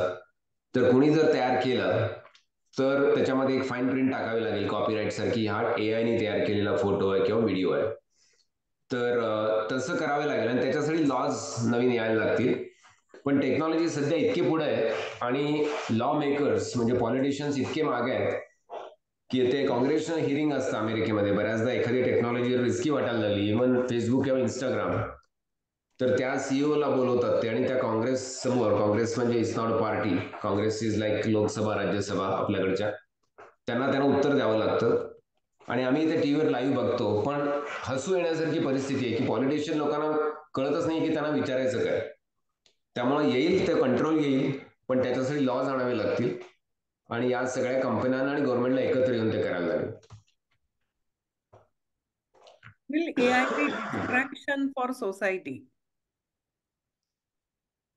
तर कोणी जर तयार केलं तर त्याच्यामध्ये एक फाईन प्रिंट टाकावी लागेल कॉपीराईट सारखी, हा AI ने तयार केलेला फोटो आहे किंवा व्हिडिओ आहे. तर तसं करावे लागेल आणि त्याच्यासाठी लॉज नवीन यायला लागतील. पण टेक्नॉलॉजी सध्या इतकी पुढे आहे आणि लॉ मेकर्स म्हणजे पॉलिटिशियन्स इतके मागे आहेत की ते काँग्रेसनं हिअरिंग असतं अमेरिकेमध्ये. बऱ्याचदा एखादी टेक्नॉलॉजी रिस्की वाटायला लागली, इव्हन फेसबुक किंवा इंस्टाग्राम, तर त्या CEO ला बोलवतात ते आणि त्या काँग्रेस समोर, काँग्रेस म्हणजे is not a party, Congress is like Lok Sabha Rajya Sabha आपल्याकडच्या, त्यांना उत्तर द्यावं लागतं. आणि आम्ही ते टीव्हीवर लाईव्ह बघतो, पण हसू येण्यासारखी परिस्थिती आहे की पॉलिटिशियन लोकांना कळतच नाही की त्यांना विचारायचं काय. त्यामुळे येईल ते कंट्रोल येईल, पण त्याच्यासाठी लॉज आणावे लागतील आणि या सगळ्या कंपन्यांना आणि गव्हर्नमेंटला एकत्र येऊन ते करायला लागेल. Will AI be distraction for society?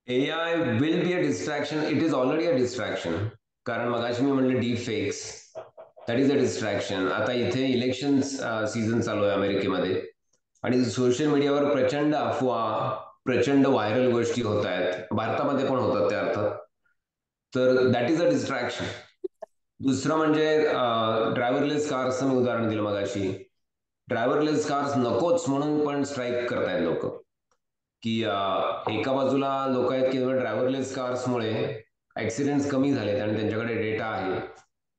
AI will be a distraction. It is already a distraction. कारण मगाशी मी म्हणलं deep fakes, that is a distraction. आता इथे इलेक्शन सीझन चालू आहे अमेरिकेमध्ये आणि सोशल मीडियावर प्रचंड अफवा, प्रचंड व्हायरल गोष्टी होत आहेत. भारतामध्ये पण होतात त्या अर्थात. तर दॅट इज अ डिस्ट्रॅक्शन. दुसरं म्हणजे ड्रायव्हरलेस कारचं मी उदाहरण दिलं मगाशी. ड्रायव्हरलेस कार्स नकोच म्हणून पण स्ट्राईक करतायत लोक, की एका बाजूला लोक आहेत की ड्रायव्हरलेस कार्समुळे ऍक्सिडेंट्स कमी झालेत आणि त्यांच्याकडे डेटा आहे,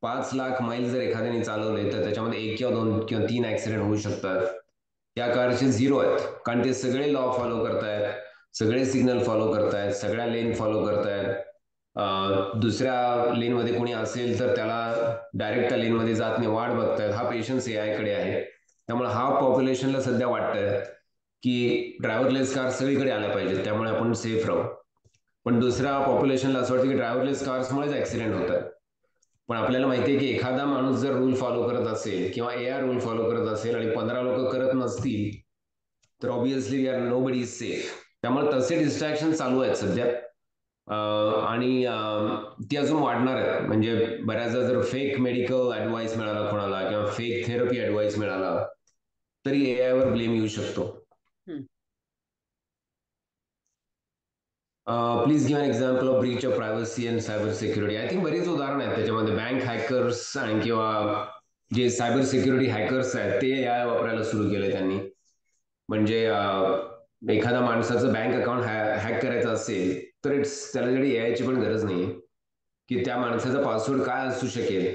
5 लाख मैल जर एखाद्याने चालवले तर त्याच्यामध्ये 1 किंवा 2 किंवा 3 ऍक्सिडेंट होऊ शकतात. त्या कारचे 0 आहेत, कारण ते सगळे लॉ फॉलो करतायत, सगळे सिग्नल फॉलो करतायत, सगळ्या लेन फॉलो करतायत. दुसऱ्या लेनमध्ये कोणी असेल तर त्याला डायरेक्ट त्या लेनमध्ये जात नाही, वाट बघतायत. हा पेशन्स AI कडे आहे. त्यामुळे हा पॉप्युलेशनला सध्या वाटतंय की ड्रायव्हरलेस कार सगळीकडे आल्या पाहिजेत, त्यामुळे आपण सेफ राहू. पण दुसऱ्या पॉप्युलेशनला असं वाटतं की ड्रायव्हरलेस कार्समुळेच ऍक्सिडेंट होत आहेत. पण आपल्याला माहिती आहे की एखादा माणूस जर रूल फॉलो करत असेल किंवा AI रूल फॉलो करत असेल आणि 15 लोक करत नसतील तर obviously we are nobody is safe. त्यामुळे तसे डिस्ट्रॅक्शन चालू आहेत सध्या आणि ती अजून वाढणार आहेत. म्हणजे बऱ्याचदा जर फेक मेडिकल ऍडवाइस मिळाला कोणाला किंवा फेक थेरपी ऍडवाइस मिळाला तरी AI वर ब्लेम येऊ शकतो. Please give an example of Breach of privacy and cyber security. I think बरीच उदाहरणं आहेत त्याच्यामध्ये. बँक हॅकर्स आणि किंवा जे सायबर सिक्युरिटी हॅकर्स आहेत ते AI वापरायला सुरू केले त्यांनी. म्हणजे एखाद्या माणसाचं बँक अकाउंट हॅक करायचं असेल तर त्याच्यासाठी AI ची पण गरज नाहीये की त्या माणसाचा पासवर्ड काय असू शकेल.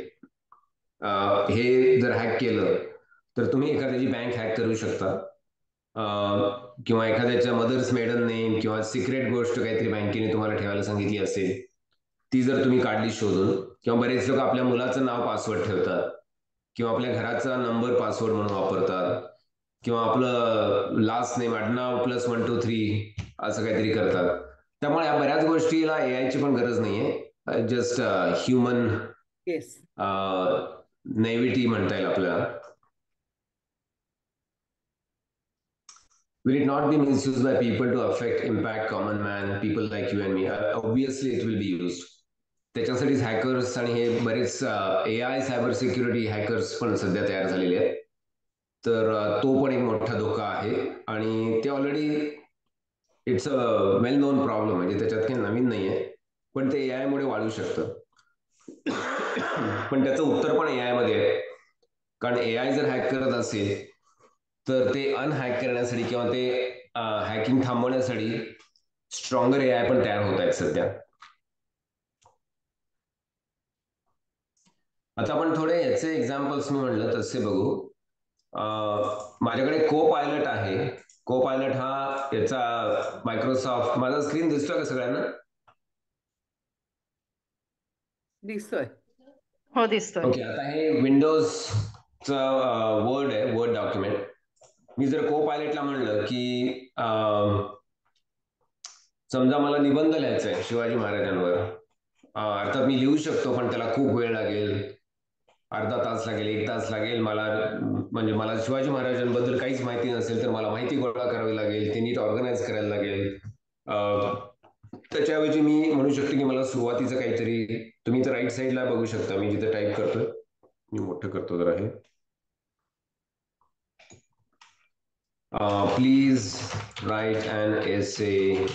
हे जर हॅक केलं तर तुम्ही एखाद्याची बँक हॅक करू शकता किंवा एखाद्याच्या मदर्स मेडन नेम किंवा सिक्रेट गोष्ट काहीतरी बँकेने तुम्हाला ठेवायला सांगितली असेल ती जर तुम्ही काढली शोधून, किंवा बरेच लोक आपल्या मुलाचं नाव पासवर्ड ठेवतात किंवा आपल्या घराचा नंबर पासवर्ड म्हणून वापरतात किंवा आपलं लास्ट नेम आडनाव +1 2 3 असं काहीतरी करतात. त्यामुळे या बऱ्याच गोष्टीला AI ची पण गरज नाहीये. जस्ट ह्युमन नेव्हिटी म्हणता येईल आपल्याला. Will it not be misused by people to impact common man, people like you and me? Obviously, it will be used. त्याच्यासाठीच हॅकर्स आणि हे बरेच AI सायबर सिक्युरिटी हॅकर्स पण सध्या तयार झालेले आहेत. तर तो पण एक मोठा धोका आहे आणि ते already it's a well non problem. म्हणजे त्याच्यात काही नवीन नाहीये, पण ते AI मुळे वाढू शकतं. पण त्याचं उत्तर पण AI मध्ये आहे. कारण AI जर हॅक करत असेल तर ते अनहॅक करण्यासाठी किंवा ते हॅकिंग थांबवण्यासाठी स्ट्रॉंगर AI पण तयार होत आहेत सध्या. आता आपण थोडे याचे एक्झाम्पल्स मी म्हणलं तसे बघू. माझ्याकडे को पायलट आहे. को पायलट हा याचा मायक्रोसॉफ्ट. माझा स्क्रीन दिसतोय का सगळ्यांना? दिसतोय. हो दिसतोय. ओके. आता हे विंडोजचं वर्ड आहे, वर्ड डॉक्युमेंट. मी जर को पायलटला म्हणलं की समजा मला निबंध लिहायचा आहे शिवाजी महाराजांवर. अर्थात मी लिहू शकतो पण त्याला खूप वेळ लागेल, अर्धा तास लागेल, 1 तास लागेल. म्हणजे मला शिवाजी महाराजांबद्दल काहीच माहिती नसेल तर मला माहिती गोळा करावी लागेल, ते नीट ऑर्गनाईज करायला लागेल. त्याच्याऐवजी मी म्हणू शकतो की मला सुरुवातीचं काहीतरी, तुम्ही तर राईट साईडला बघू शकता मी जिथे टाईप करतोय. मी मोठं करतो जरा हे. Please write an essay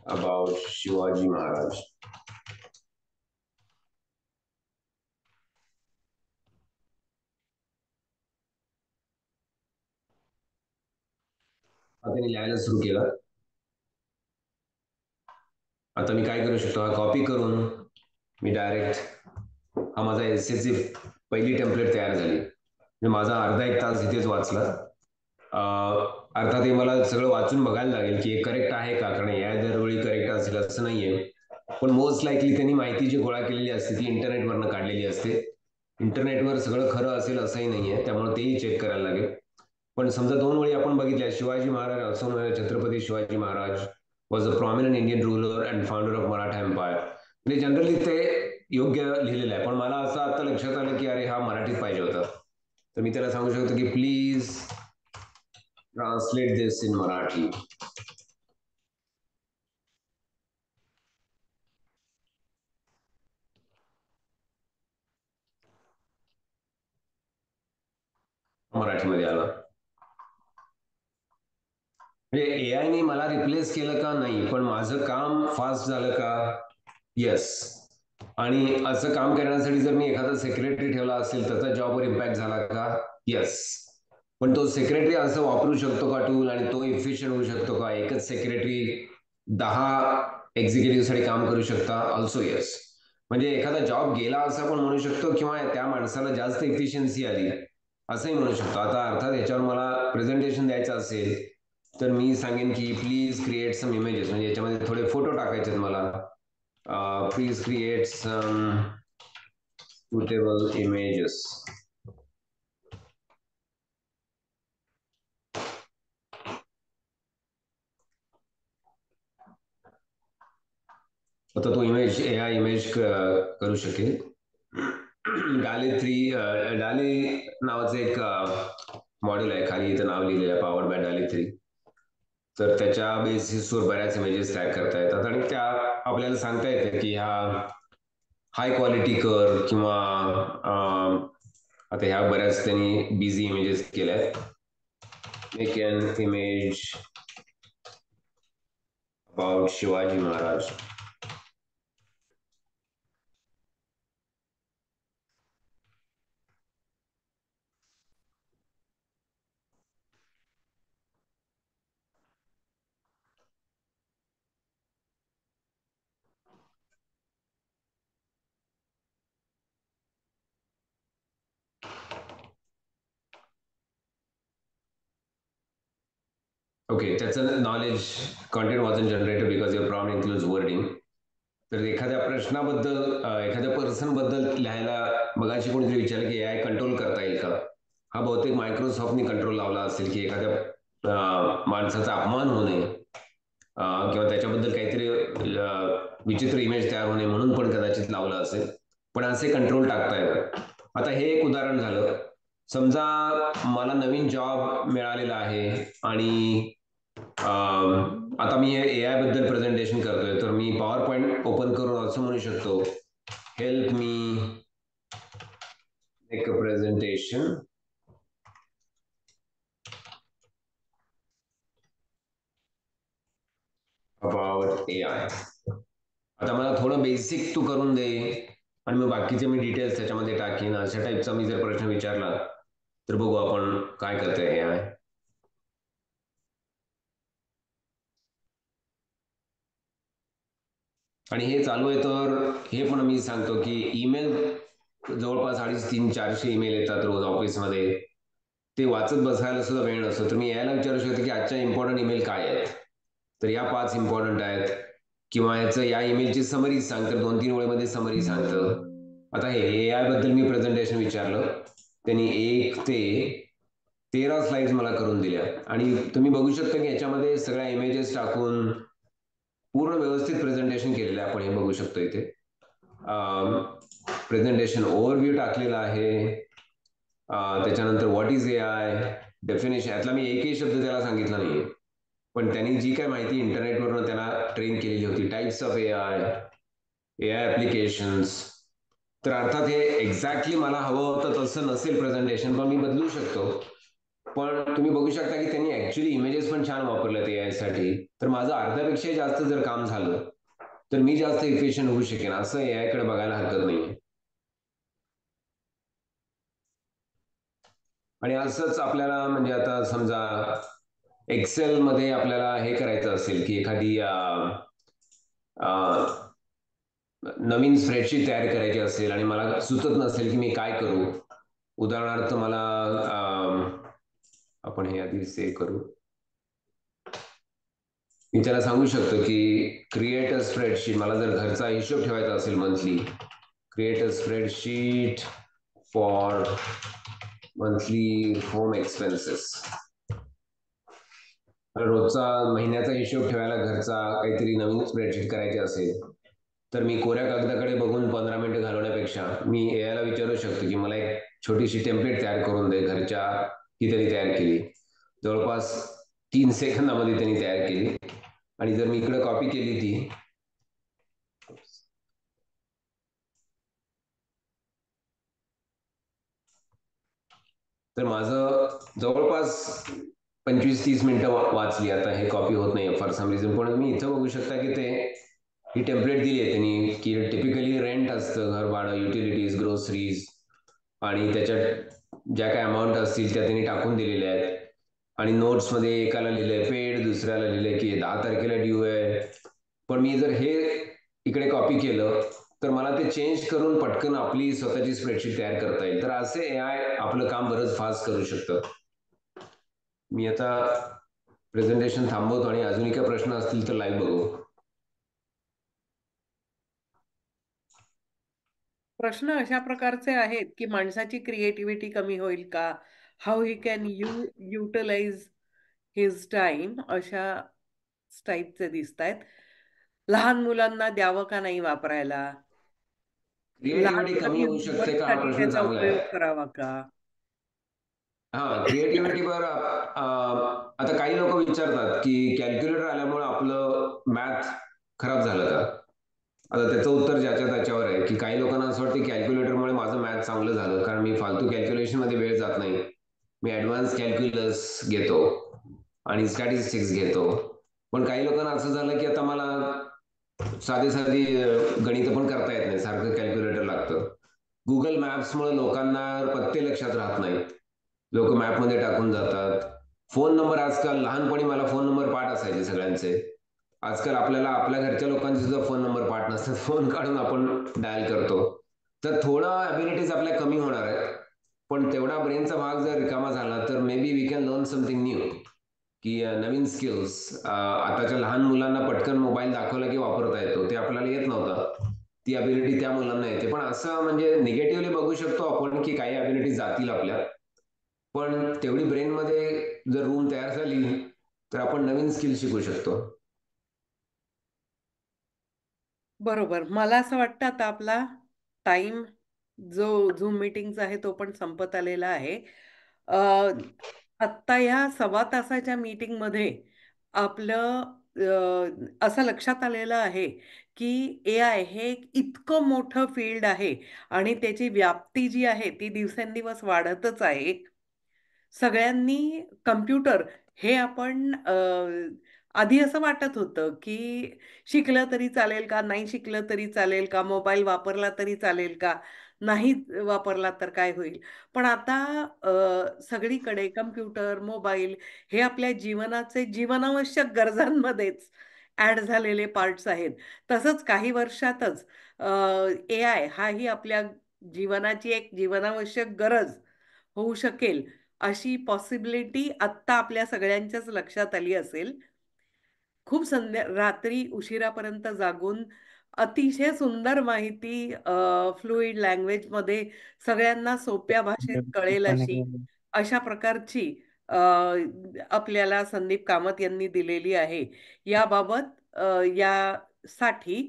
about Shivaji Maharaj. आता मी लिहायला सुरू केलं. आता मी काय करू शकतो, हा कॉपी करून मी डायरेक्ट हा माझा एसेची पहिली टेम्पलेट तयार झाली. माझा अर्धा 1 तास इथेच वाचला. अर्थात हे मला सगळं वाचून बघायला लागेल की हे करेक्ट आहे का, कारण या दरवेळी करेक्ट असेल असं नाहीये. पण मोस्ट लाईकली त्यांनी माहिती जी गोळा केलेली असते ती इंटरनेटवरनं काढलेली असते. इंटरनेटवर सगळं खरं असेल असंही नाहीये, त्यामुळे तेही चेक करायला लागेल. पण समजा 2 वेळी आपण बघितल्या शिवाजी महाराज, असं म्हणूया Chhatrapati Shivaji Maharaj was a prominent Indian ruler and founder of Maratha empire. म्हणजे जनरली ते योग्य लिहिलेलं आहे. पण मला असं आता लक्षात आलं की अरे हा मराठीत पाहिजे होता. तर मी त्याला सांगू शकतो की please translate this in Marathi. मराठीमध्ये आला. म्हणजे AI मला रिप्लेस केलं का? नाही. पण माझं काम फास्ट झालं का? येस. आणि असं काम करण्यासाठी जर मी एखादा सेक्रेटरी ठेवला असेल त्याचा जॉबवर इम्पॅक्ट झाला का? येस. पण तो सेक्रेटरी असं वापरू शकतो का टूल आणि तो इफिशियंट होऊ शकतो का? एकच सेक्रेटरी 10 एक्झिक्युटिव्ह साठी काम करू शकता? Also yes. म्हणजे एखादा जॉब गेला असं पण म्हणू शकतो किंवा त्या माणसाला जास्त एफिशियन्सी आली असंही म्हणू शकतो. आता अर्थात याच्यावर मला प्रेझेंटेशन द्यायचं असेल तर मी सांगेन की प्लीज क्रिएट सम इमेजेस, म्हणजे याच्यामध्ये थोडे फोटो टाकायचे मला. Please create some suitable images. आता तो इमेज AI इमेज करू शकेल. डाली नावाचं एक मॉडेल आहे, खाली इथं नाव लिहिलेलं आहे पॉवर्ड बाय डाली 3. तर त्याच्या बेसिसवर बऱ्याच इमेजेस तयार करता येतात आणि त्या आपल्याला सांगता येते की ह्या हाय क्वालिटी कर किंवा आता ह्या बऱ्याच त्यांनी बिझी इमेजेस केल्या आहेत. Make an image about Shivaji Maharaj. Okay, त्याचं knowledge content wasn't generated because your prompt includes wording. तर एखाद्या प्रश्नाबद्दल एखाद्या पर्सनबद्दल लिहायला मगाशी कोणीतरी विचारलं की AI कंट्रोल करता येईल का. हा बहुतेक मायक्रोसॉफ्टने कंट्रोल लावला असेल की एखाद्या माणसाचा अपमान होऊ नये किंवा त्याच्याबद्दल काहीतरी विचित्र इमेज तयार होणे म्हणून पण कदाचित लावलं असेल, पण असे कंट्रोल टाकता येतात. आता हे एक उदाहरण झालं. समजा मला नवीन जॉब मिळालेला आहे आणि आता मी AI बद्दल प्रेझेंटेशन करतोय, तर मी पॉवर पॉइंट ओपन करून असं म्हणू शकतो, help me make a presentation about AI. आता मला थोडं बेसिक तू करून दे आणि मग बाकीचे मी डिटेल्स त्याच्यामध्ये टाकीन. अशा टाईपचा मी जर प्रश्न विचारला तर बघू आपण काय करतोय AI. आणि हे चालू आहे तर हे पण मी सांगतो की ईमेल जवळपास 350-400 ईमेल येतात रोज ऑफिसमध्ये. ते वाचत बसायला सुद्धा वेळ नसतो. तर मी यायला विचारू शकतो की आजच्या इम्पॉर्टंट ईमेल काय आहेत. तर या 5 इम्पॉर्टंट आहेत किंवा याचं या ईमेलची समरी सांग, तर 2-3 वेळेमध्ये समरी सांगतं. आता हे AI बद्दल मी प्रेझेंटेशन विचारलं, त्यांनी 1 ते 13 स्लाइड्स मला करून दिल्या आणि तुम्ही बघू शकता की याच्यामध्ये सगळ्या इमेजेस टाकून पूर्ण व्यवस्थित प्रेझेंटेशन केलेलं आहे. आपण हे बघू शकतो इथे. प्रेझेंटेशन ओव्हरव्ह्यू टाकलेला आहे. त्याच्यानंतर व्हॉट इज AI, डेफिनेशन. यातला मी एकही शब्द त्याला सांगितला नाहीये, पण त्यांनी जी काय माहिती इंटरनेटवरून त्याला ट्रेन केलेली होती, टाइप्स ऑफ AI ऍप्लिकेशन्स. तर अर्थात हे एक्झॅक्टली मला हवं होतं तसं नसेल प्रेझेंटेशन, पण मी बदलू शकतो. पण तुम्ही बघू शकता की त्यांनी ऍक्च्युली इमेजेस पण छान वापरलेत AI साठी. तर माझं अर्ध्यापेक्षा जास्त जर काम झालं तर मी जास्त इफिशियंट होऊ शकेन, असं AI कडे बघायला हरकत नाहीये. आणि असंच आपल्याला म्हणजे आता समजा एक्सेल मध्ये आपल्याला हे करायचं असेल की एखादी नवीन स्प्रेडशीट तयार करायची असेल आणि मला सुचत नसेल की मी काय करू. उदाहरणार्थ मला आपण हे आधी सेव्ह करू. मी त्याला सांगू शकतो की क्रिएट अ स्प्रेडशीट. मला जर घरचा हिशोब ठेवायचा असेल monthly, create a spreadsheet for monthly home expenses. रोजचा महिन्याचा हिशोब ठेवायला घरचा काहीतरी नवीन स्प्रेडशीट करायची असेल तर मी कोऱ्या कागदाकडे बघून 15 मिनिटं घालवण्यापेक्षा मी AI ला विचारू शकतो की मला एक छोटीशी टेम्पलेट तयार करून दे. घरच्या ती त्यांनी तयार केली, जवळपास 3 सेकंदामध्ये त्यांनी तयार केली. आणि जर मी इकडे कॉपी केली ती, तर माझं जवळपास 25-30 मिनिटं वाचली. आता हे कॉपी होत नाही फॉर सम रिझन, पण मी इथं बघू शकता की ते ही टेम्पलेट दिली आहे त्यांनी की टिपिकली रेंट असतं, घर भाडं, युटिलिटीज, ग्रोसरीज आणि त्याच्यात ज्या काय अमाऊंट असतील त्या त्यांनी टाकून दिलेल्या आहेत. आणि नोट्समध्ये एकाला लिहिलंय पेड, दुसऱ्याला लिहिलंय की 10 तारखेला ड्यू आहे. पण मी जर हे इकडे कॉपी केलं तर मला ते चेंज करून पटकन आपली स्वतःची स्प्रेडशीट तयार करता येईल. तर असे AI आपलं काम बरंच फास्ट करू शकतं. मी आता प्रेझेंटेशन थांबवतो आणि अजूनही काही प्रश्न असतील तर लाईव्ह बघू. प्रश्न अशा प्रकारचे आहेत की माणसाची क्रिएटिव्हिटी कमी होईल का, how he can utilise his time, अशा टाईपचे दिसत आहेत. लहान मुलांना द्यावं का नाही वापरायला, क्रिएटिव्हिटी कमी होऊ शकते का, हा लहानपणी प्रश्न त्याचा चांगला आहे. उपयोग करावा का? क्रिएटिव्हिटीवर आता काही लोक विचारतात की कॅल्क्युलेटर आल्यामुळे आपलं मॅथ खराब झालं का. आता त्याचं उत्तर ज्याच्या त्याच्यावर आहे की काही लोकांना असं वाटतं की कॅल्क्युलेटरमुळे माझं मॅथ चांगलं झालं कारण मी फालतू कॅल्क्युलेशन मध्ये वेळ जात नाही, मी ऍडव्हान्स कॅल्क्युलस घेतो आणि स्टॅटिस्टिक्स घेतो. पण काही लोकांना असं झालं की आता मला साधी साधी गणितं पण करता येत नाही, सारखं कॅल्क्युलेटर लागतं. गुगल मॅप्समुळे लोकांना पत्ते लक्षात राहत नाहीत, लोक मॅपमध्ये टाकून जातात. फोन नंबर आजकाल, लहानपणी मला फोन नंबर पाठ असायचे सगळ्यांचे, आजकाल आपल्याला आपल्या घरच्या लोकांचे सुद्धा फोन नंबर पाठ नसतात, फोन काढून आपण डायल करतो. तर थोडा ॲबिलिटीज आपल्या कमी होणार आहेत, पण तेवढा ब्रेनचा भाग जर रिकामा झाला तर maybe we can learn something new, की नवीन स्किल्स. आताच्या लहान मुलांना पटकन मोबाईल दाखवला की वापरता येतो, ते आपल्याला येत नव्हतं, ती ॲबिलिटी त्या मुलांना येते. पण असं म्हणजे निगेटिव्हली बघू शकतो आपण की काही ॲबिलिटी जातील आपल्या, पण तेवढी ब्रेनमध्ये जर रूम तयार झाली तर आपण नवीन स्किल शिकू शकतो. बरोबर. मला असं वाटतं आता आपला टाइम, जो झूम मीटिंगचा आहे तो पण संपत आलेला आहे. आत्ता ह्या 1.25 तासाच्या मीटिंगमध्ये आपलं असं लक्षात आलेलं आहे की AI हे एक इतकं मोठं फील्ड आहे आणि त्याची व्याप्ती जी आहे ती दिवसेंदिवस वाढतच आहे. सगळ्यांनी कम्प्युटर हे आपण आधी असं वाटत होतं की शिकलं तरी चालेल का, नाही शिकलं तरी चालेल का, मोबाईल वापरला तरी चालेल का, नाही वापरला तर काय होईल. पण आता सगळीकडे कम्प्युटर, मोबाईल हे आपल्या जीवनाचे जीवनावश्यक गरजांमध्येच ॲड झालेले पार्ट्स आहेत. तसंच काही वर्षातच AI हाही आपल्या जीवनाची एक जीवनावश्यक गरज होऊ शकेल, अशी पॉसिबिलिटी आत्ता आपल्या सगळ्यांच्याच लक्षात आली असेल. खूप रात्री उशिरापर्यंत जागून अतिशय सुंदर माहिती फ्लुइड लँग्वेजमध्ये सगळ्यांना सोप्या भाषेत कळेल अशी, अशा प्रकारची आपल्याला संदीप कामत यांनी दिलेली आहे. याबाबत यासाठी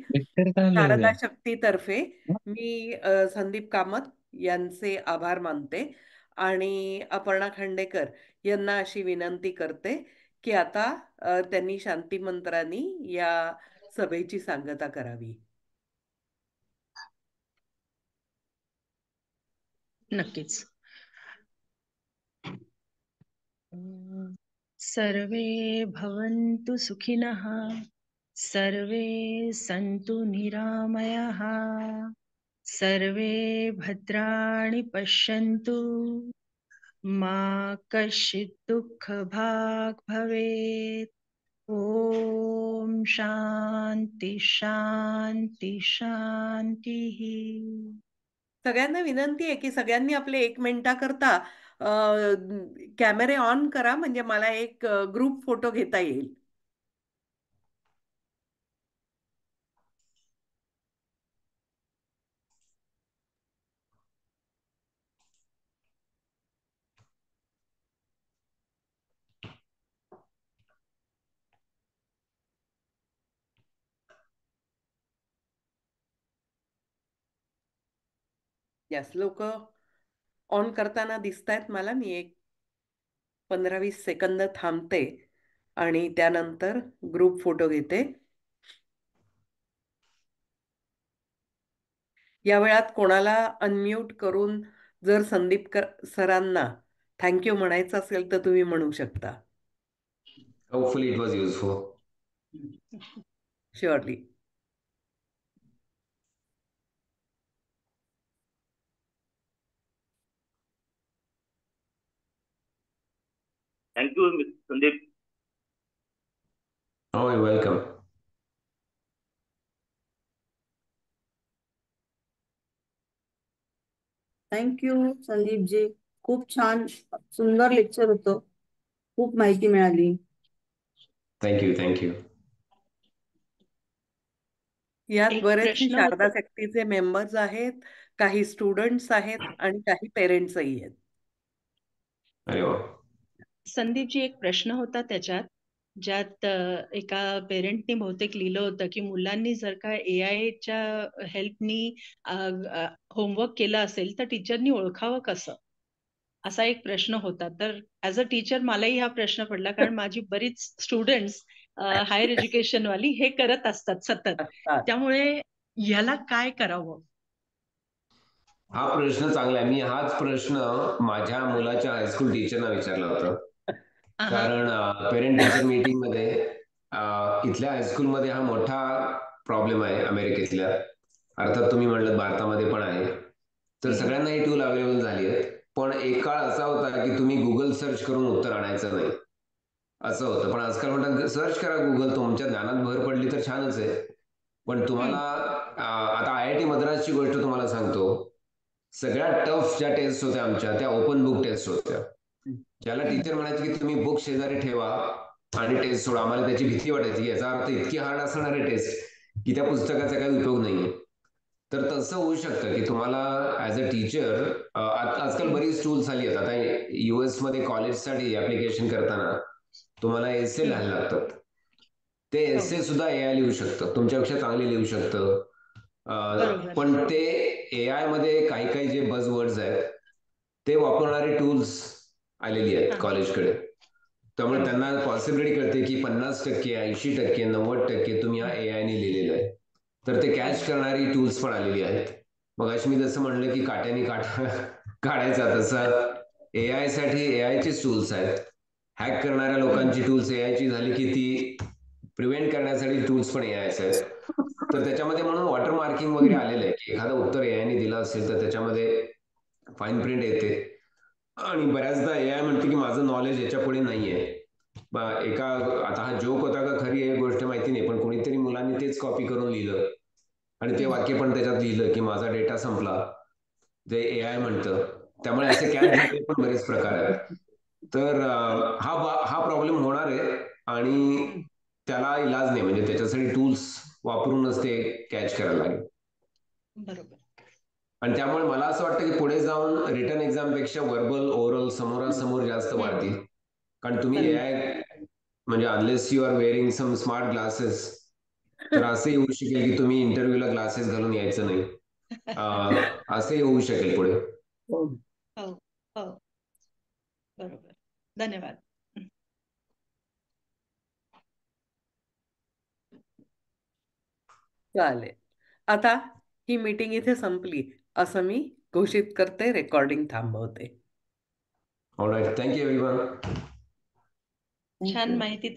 शारदा शक्तीतर्फे मी संदीप कामत यांचे आभार मानते आणि अपर्णा खांडेकर यांना अशी विनंती करते की आता त्यांनी शांती मंत्रांनी या सभेची सांगता करावी. नक्कीच. सर्वे भवन्तु सुखिनः, सर्वे सन्तु निरामयाः, सर्वे भद्राणि पश्यन्तु, मा कश्चित् दुःखभाग् भवेत्. ओम शांती शांती शांती. सगळ्यांना विनंती आहे की सगळ्यांनी आपले 1 मिनिटाकरता कॅमेरे ऑन करा, म्हणजे मला एक ग्रुप फोटो घेता येईल. यस, लोक ऑन करताना दिसतायत मला. मी एक 15-20 सेकंद थांबते आणि त्यानंतर ग्रुप फोटो घेते. या वेळात कोणाला अनम्यूट करून जर संदीप सरांना थँक्यू म्हणायचं असेल तर तुम्ही म्हणू शकता. Hopefully it was useful. Surely. Thank you, Sandeep. Oh, you're welcome. Thank you Sandeepji. खूप छान सुंदर लेक्चर होतं. खूप माहिती मिळाली. थँक्यू. यात एक बरेचसे प्रश्न शारदा होता. शक्तीचे मेंबर्स आहेत, काही स्टुडंट्स आहेत आणि काही पेरेंट्सही आहेत. अरे वा. संदीपजी, एक प्रश्न होता त्याच्यात, ज्यात एका पेरेंटनी बहुतेक लिहिलं होतं की मुलांनी जर का एआयच्या हेल्पनी होमवर्क केलं असेल तर टीचरनी ओळखावं कसं, असा एक प्रश्न होता. तर ऍज अ टीचर मलाही हा प्रश्न पडला, कारण माझी बरीच स्टुडंट्स हायर एज्युकेशन वाली हे करत असतात सतत. त्यामुळे याला काय करावं? हा प्रश्न चांगला आहे. मी हाच प्रश्न माझ्या मुलाच्या हायस्कूल टीचरना विचारला होता. कारण पेरेंट टीचर मीटिंग मध्ये इथल्या हायस्कूलमध्ये हा मोठा प्रॉब्लेम आहे अमेरिकेतल्या. अर्थात तुम्ही म्हणलं भारतामध्ये पण आहे. तर सगळ्यांना ही टूल अवेलेबल झाली आहे. पण एक काळ असा होता की तुम्ही गुगल सर्च करून उत्तर आणायचं नाही, असं होतं. पण आजकाल म्हणतात सर्च करा गुगल, तुमच्या ज्ञानात भर पडली तर छानच आहे. पण तुम्हाला आता IIT मद्रासची गोष्ट तुम्हाला सांगतो. सगळ्यात टफ ज्या टेस्ट होत्या आमच्या त्या ओपन बुक टेस्ट होत्या. ज्याला टीचर म्हणायचे की तुम्ही बुक शेजारी ठेवा आणि टेस्ट सोडा. आम्हाला त्याची भीती वाटायची की याचा अर्थ इतकी हार्ड असणार आहे टेस्ट की त्या पुस्तकाचा काही उपयोग नाहीये. तर तसं होऊ शकतं की तुम्हाला ऍज अ टीचर आजकाल बरीच टूल्स आली आहेत. आता US मध्ये कॉलेजसाठी ऍप्लिकेशन करताना तुम्हाला एसे लिहायला लागतात. ते एसे सुद्धा AI लिहू शकतं, तुमच्यापेक्षा चांगले लिहू शकतं. पण ते AI मध्ये काही जे बझवर्ड्स आहेत ते वापरणारे टूल्स आलेली आहेत कॉलेजकडे. त्यामुळे त्यांना पॉसिबिलिटी कळते की 50%, 80%, 90% तुम्ही हा AI ने लिहिलेलं आहे. तर ते कॅच करणारी टूल्स पण आलेली आहेत. मग अशी मी जसं म्हणलं की काट्याने काटा काढायचा, तसं AI साठी AI चेच टूल्स आहेत. हॅक करणाऱ्या लोकांची टूल्स AI ची झाली की ती प्रिव्हेंट करण्यासाठी टूल्स पण AI आहेत. तर त्याच्यामध्ये म्हणून वॉटर मार्किंग वगैरे आलेलं आहे की एखादं उत्तर AI ने दिलं असेल तर त्याच्यामध्ये फाईन प्रिंट येते. आणि बऱ्याचदा AI म्हणते की माझं नॉलेज याच्या पुढे नाहीये. आता हा जोक होता का खरी आहे गोष्ट माहिती नाही, पण कोणीतरी मुलांनी तेच कॉपी करून लिहिलं आणि ते वाक्य पण त्याच्यात लिहिलं की माझा डेटा संपला, जे AI म्हणतं. त्यामुळे असे कॅच झालेले पण बरेच प्रकार आहेत. तर हा प्रॉब्लेम होणार आहे आणि त्याला इलाज नाही, म्हणजे त्याच्यासाठी टूल्स वापरूनच ते कॅच करायला लागेल. बरोबर. आणि त्यामुळे मला असं वाटतं की पुढे जाऊन रिटन एक्झाम पेक्षा वर्बल, ओरल, समोरासमोर जास्त वाढतील. कारण तुम्ही AI म्हणजे unless you are wearing some smart glasses, तर असंही होऊ शकेल की तुम्ही इंटरव्ह्यूला ग्लासेस घालून यायचं नाही. असंही होऊ शकेल पुढे. हो हो बरोबर. धन्यवाद. चालेल. आता ही मीटिंग इथे संपली असं मी घोषित करते. रेकॉर्डिंग थांबवते. All right, thank you everyone. छान माहिती